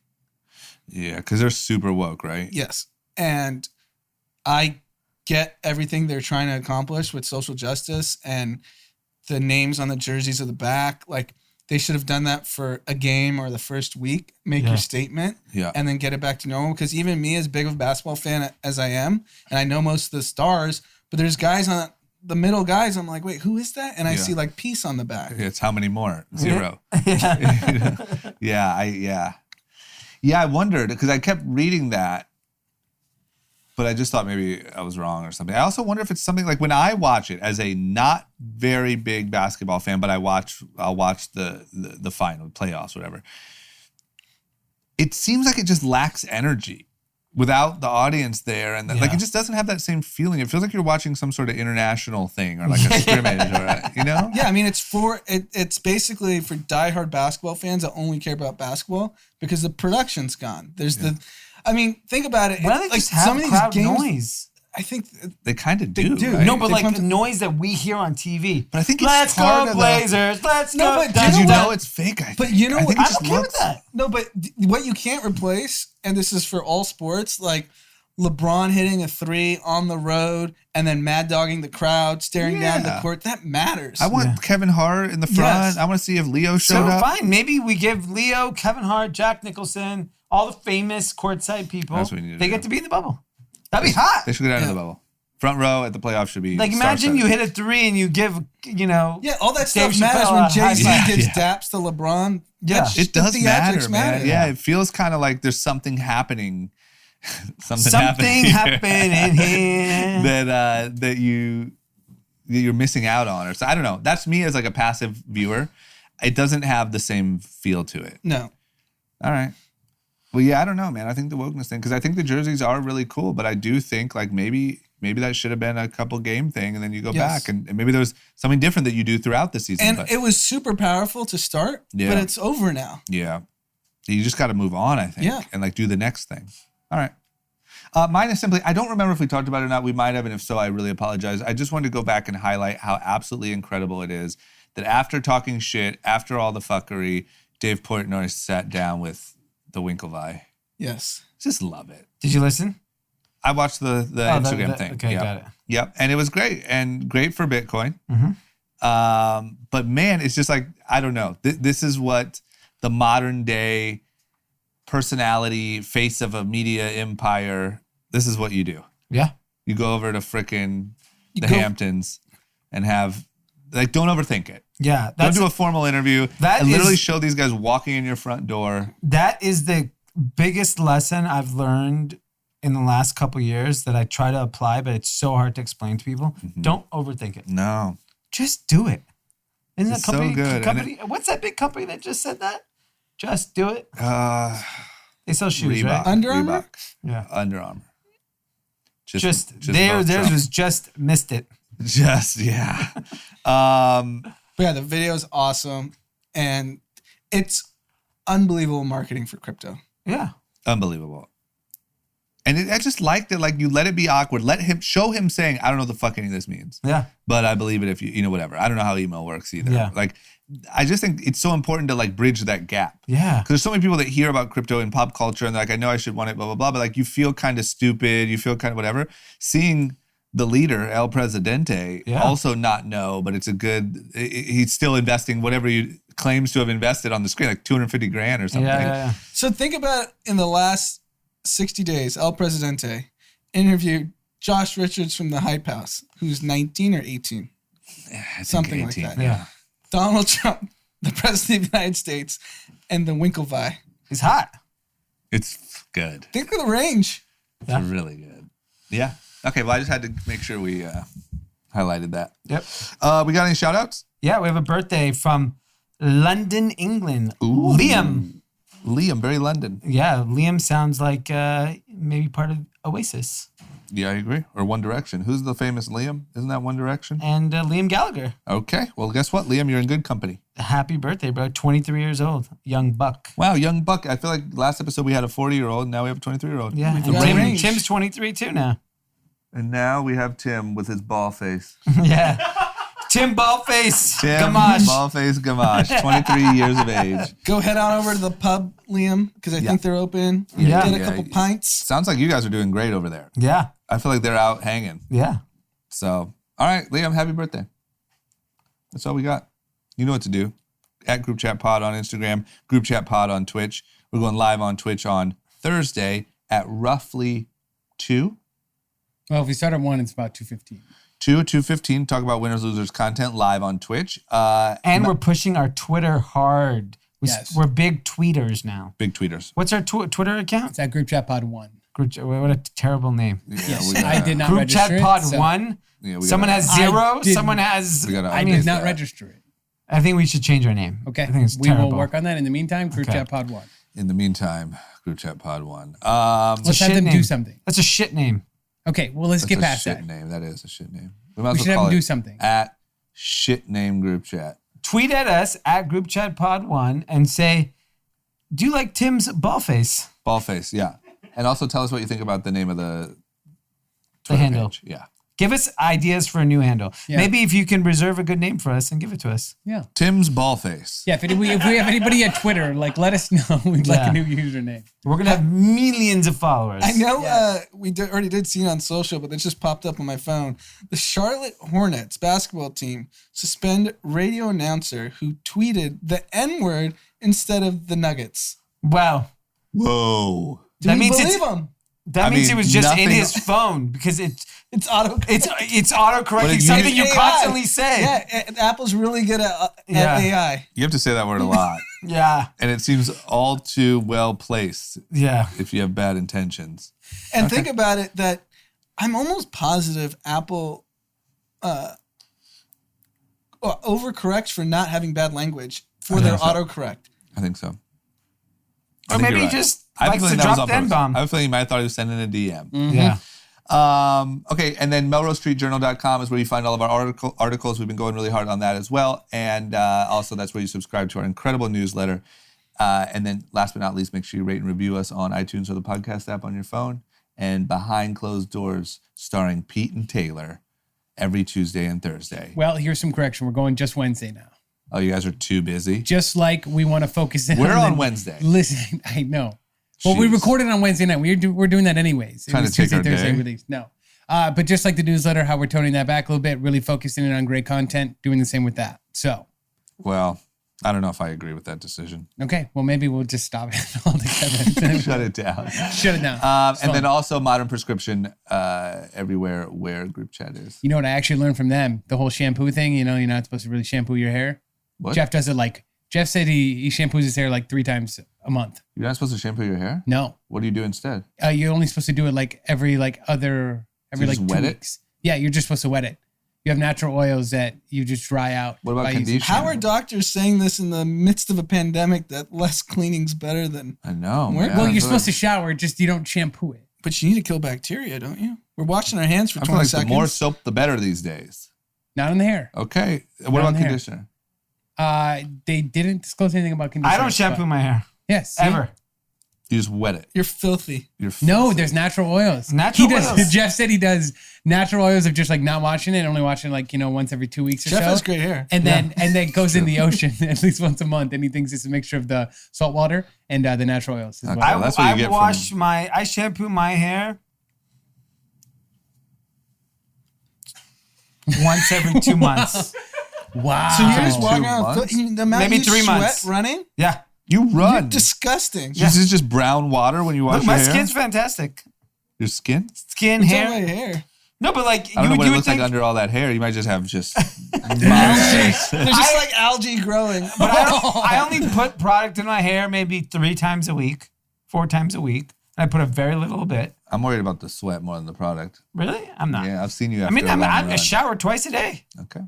Yeah, because they're super woke, right? Yes. And I get everything they're trying to accomplish with social justice and the names on the jerseys of the back. Like, they should have done that for a game or the first week, make your statement, and then get it back to normal. Because even me, as big of a basketball fan as I am, and I know most of the stars, but there's guys on the middle guys, I'm like, wait, who is that? And I see peace on the back. It's how many more? 0. Yeah, I wondered because I kept reading that. But I just thought maybe I was wrong or something. I also wonder if it's something like when I watch it as a not very big basketball fan, but I'll watch the final, playoffs, whatever. It seems like it just lacks energy without the audience there, and like it just doesn't have that same feeling. It feels like you're watching some sort of international thing or like a scrimmage, or you know? Yeah, I mean, it's basically for diehard basketball fans that only care about basketball because the production's gone. There's I mean, think about it. Why don't they just have some of crowd these games, noise? I think They kind of do. do. Right? No, but They like come the to- noise that we hear on TV. But I think it's Let's part go of Blazers. Let's No, go. but Because you know know what? it's fake. I think. But you know I think it I'm just okay with looks. that. No, but what you can't replace, and this is for all sports, like LeBron hitting a 3 on the road and then mad dogging the crowd, staring down the Yeah. court, that matters. I want Kevin Hart in the front. Yes. I want to see if Leo So showed up. fine, maybe we give Leo, Kevin Hart, Jack Nicholson, all the famous courtside people. That's what we need to they do. get to be in the bubble. That'd be hot. They should go down to the bubble. Front row at the playoffs should be Like imagine star-studded. you hit a 3 and you give, Yeah, all that Dave stuff matters Chappelle when a high Jay-Z five. gives Yeah. daps to LeBron. Yeah. That It does the matter, theatrics man. Yeah, it feels kind of like there's something happening. something something happening here. that you're missing out on, or so I don't know. That's me as like a passive viewer. It doesn't have the same feel to it. No. All right. Well, yeah, I don't know, man. I think the wokeness thing, because I think the jerseys are really cool, but I do think like maybe that should have been a couple game thing, and then you go Yes. back, and maybe there's something different that you do throughout the season. And but, it was super powerful to start, Yeah. but it's over now. yeah, you just got to move on, I think, Yeah. and like do the next thing. All right. Mine is simply, I don't remember if we talked about it or not. We might have, and if so, I really apologize. I just wanted to go back and highlight how absolutely incredible it is that after talking shit, after all the fuckery, Dave Portnoy sat down with the Winklevi. Yes. Just love it. Did you listen? I watched the Instagram thing. Okay, Yep. got it. Yep, and it was great, and great for Bitcoin. Mm-hmm. But man, it's just like, I don't know. This is what the modern day personality, face of a media empire, this is what you do. Yeah. You go over to frickin' the go- Hamptons and have, like, don't overthink it. Yeah. Don't do a formal interview. that and literally is- show these guys walking in your front door. That is the biggest lesson I've learned in the last couple years that I try to apply, but it's so hard to explain to people. Mm-hmm. Don't overthink it. No. Just do it. Isn't It's that company? so good, company what's that big company that just said that? Just do it. They sell shoes, Reebok. right? Under Armour? Reebok. Yeah. Under Armour. Just both theirs Trump. was just missed it. Just, yeah. But yeah, the video is awesome. And it's unbelievable marketing for crypto. Yeah. Unbelievable. And I just liked it. Like, you let it be awkward. Show him saying, I don't know what the fuck any of this means. Yeah. But I believe it if you know, whatever. I don't know how email works either. Yeah. Like, I just think it's so important to like bridge that gap. Yeah. Because there's so many people that hear about crypto in pop culture and they're like, I know I should want it, blah, blah, blah. But like, you feel kind of stupid. You feel kind of whatever. Seeing the leader, El Presidente, Yeah. also not know, but it's a good, he's still investing whatever he claims to have invested on the screen, like 250 grand or something. Yeah. So think about in the last 60 days, El Presidente interviewed Josh Richards from the Hype House, who's 19 or 18. I think Something like 18. that. Yeah. Donald Trump, the President of the United States, and the Winklevi. He's hot. It's good. Think of the range. It's really good. Yeah. Okay, well, I just had to make sure we highlighted that. Yep. We got any shout outs? Yeah, we have a birthday from London, England. Liam. Liam, very London. Yeah, Liam sounds like maybe part of Oasis. Yeah, I agree. Or One Direction. Who's the famous Liam? Isn't that One Direction? And Liam Gallagher. Okay. Well, guess what, Liam? You're in good company. Happy birthday, bro. 23 years old. Young buck. Wow, young buck. I feel like last episode we had a 40-year-old. Now we have a 23-year-old. Yeah. And got range. Tim's 23 too now. And now we have Tim with his ball face. Yeah. Tim Ballface. Tim, Gamache. ball face Gamache. 23 years of age. Go head on over to the pub, Liam, because I think they're open. Yeah. Get a Yeah, couple yeah. pints. Sounds like you guys are doing great over there. Yeah. I feel like they're out hanging. Yeah. So, all right, Liam, happy birthday. That's all we got. You know what to do. At Group Chat Pod on Instagram, Group Chat Pod on Twitch. We're going live on Twitch on Thursday at roughly 2. Well, if we start at 1, it's about 2:15. 2:15. Talk about winners, losers content live on Twitch. And we're pushing our Twitter hard. Yes. We're big tweeters now. Big tweeters. What's our Twitter account? It's at Group Chat Pod 1. What a terrible name. Yes, we I did not Group register chat pod it, so 1. Yeah, Someone has 0. didn't- Someone has. We gotta I update did not that. register it. I think we should change our name. Okay, I think it's we terrible. will work on that. In the meantime, Group Chat Pod 1. In the meantime, Group Chat Pod 1. Let's have shit them do name. something. That's a shit name. Okay, well, let's That's get a past shit that. name. That is a shit name. We might We as should well have call them do it something. at shit name group chat. Tweet at us at Group Chat Pod 1 and say, do you like Tim's ball face? Ballface, yeah. And also tell us what you think about the name of the Twitter handle. page. Yeah. Give us ideas for a new handle. Yeah. Maybe if you can reserve a good name for us and give it to us. Yeah. Tim's Ballface. Yeah, if we have anybody at Twitter, like, let us know. We'd like Yeah. a new username. We're going to have millions of followers. I know already did see it on social, but it just popped up on my phone. The Charlotte Hornets basketball team suspend radio announcer who tweeted the N-word instead of the Nuggets. Wow. Whoa. Do you believe him? That I mean, mean, it was just in nothing- his phone because it's auto. autocorrecting it something you AI. constantly say. Yeah, Apple's really good at Yeah. AI. You have to say that word a lot. Yeah. And it seems all too well placed Yeah. if you have bad intentions. And think about it, that I'm almost positive Apple overcorrects for not having bad language for their autocorrect. I think so. I Or think maybe you're he right. just I have a likes to feeling that was drop on the purpose. N-bomb. I have a feeling you might have thought he was sending a DM. Yeah. Okay, and then MelroseStreetJournal.com is where you find all of our articles. We've been going really hard on that as well. And also that's where you subscribe to our incredible newsletter. And then last but not least, make sure you rate and review us on iTunes or the podcast app on your phone. And Behind Closed Doors, starring Pete and Taylor, every Tuesday and Thursday. Well, here's some correction. We're going just Wednesday now. Oh, you guys are too busy? Just like we want to focus in We're on on the- Wednesday. Listen, I know. Well, we Jeez. recorded on Wednesday night. We're doing that anyways. It Trying was to take Tuesday, our Thursday day? release. No. But just like the newsletter, how we're toning that back a little bit, really focusing in on great content, doing the same with that. So, Well, I don't know if I agree with that decision. okay. Well, maybe we'll just stop it altogether. Shut it down. Shut it down. It's And fun. then also Modern Prescription everywhere where group chat is. You know what I actually learned from them? The whole shampoo thing. You know, you're not supposed to really shampoo your hair. What? Jeff does it like, Jeff said he shampoos his hair like 3 times a month. You're not supposed to shampoo your hair? No. What do you do instead? You're only supposed to do it like every you like 2 just wet it? weeks. Yeah, you're just supposed to wet it. You have natural oils that you just dry out. What about by using- conditioner? How are doctors saying this in the midst of a pandemic that less cleaning's better than... I know. Well, man. Well, I you're feel supposed to like- shower, just you don't shampoo it. But you need to kill bacteria, don't you? We're washing our hands for I feel 20 like seconds. the more soap, the better these days. Not on the hair. Okay. What Not about on the hair. conditioner? They didn't disclose anything about conditioner. I don't shampoo my hair. Yes. Ever. You just wet it. You're filthy. You're No, filthy. there's natural oils. Natural he does, oils. Jeff said he does natural oils of just like not washing it, only washing like, once every 2 weeks or Jeff so. has great hair. And then goes in the ocean at least once a month, and he thinks it's a mixture of the salt water and the natural oils. Is Okay. what Well, that's what you get from- I shampoo my hair once every 2 months. Wow. So you're just Two walking around, months? the amount Maybe you 3 sweat months. running? Yeah. You You're run. disgusting. This is just brown water when you wash Look, your my hair? skin's fantastic. Your skin? Skin, It's all hair. my hair. No, but like I don't know what it would looks like think, under all that hair. You might just have just monsters. There's just like algae growing. but I only put product in my hair maybe 3 times a week, 4 times a week. And I put a very little bit. I'm worried about the sweat more than the product. Really? I'm not. Yeah, I've seen you I after mean, a long I run. shower twice a day. Okay.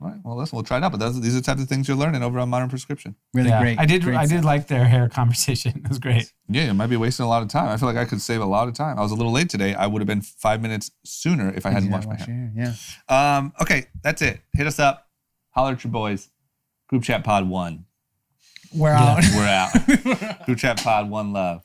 All right. Well, listen, we'll try it out. But these are the types of things you're learning over on Modern Prescription. Really Yeah. great. I did Great like their hair conversation. It was great. Yeah, you might be wasting a lot of time. I feel like I could save a lot of time. I was a little late today. I would have been 5 minutes sooner if I hadn't washed my hair. Yeah. Okay, that's it. Hit us up. Holler at your boys. Group Chat Pod 1. We're out. We're out. Group Chat Pod 1 love.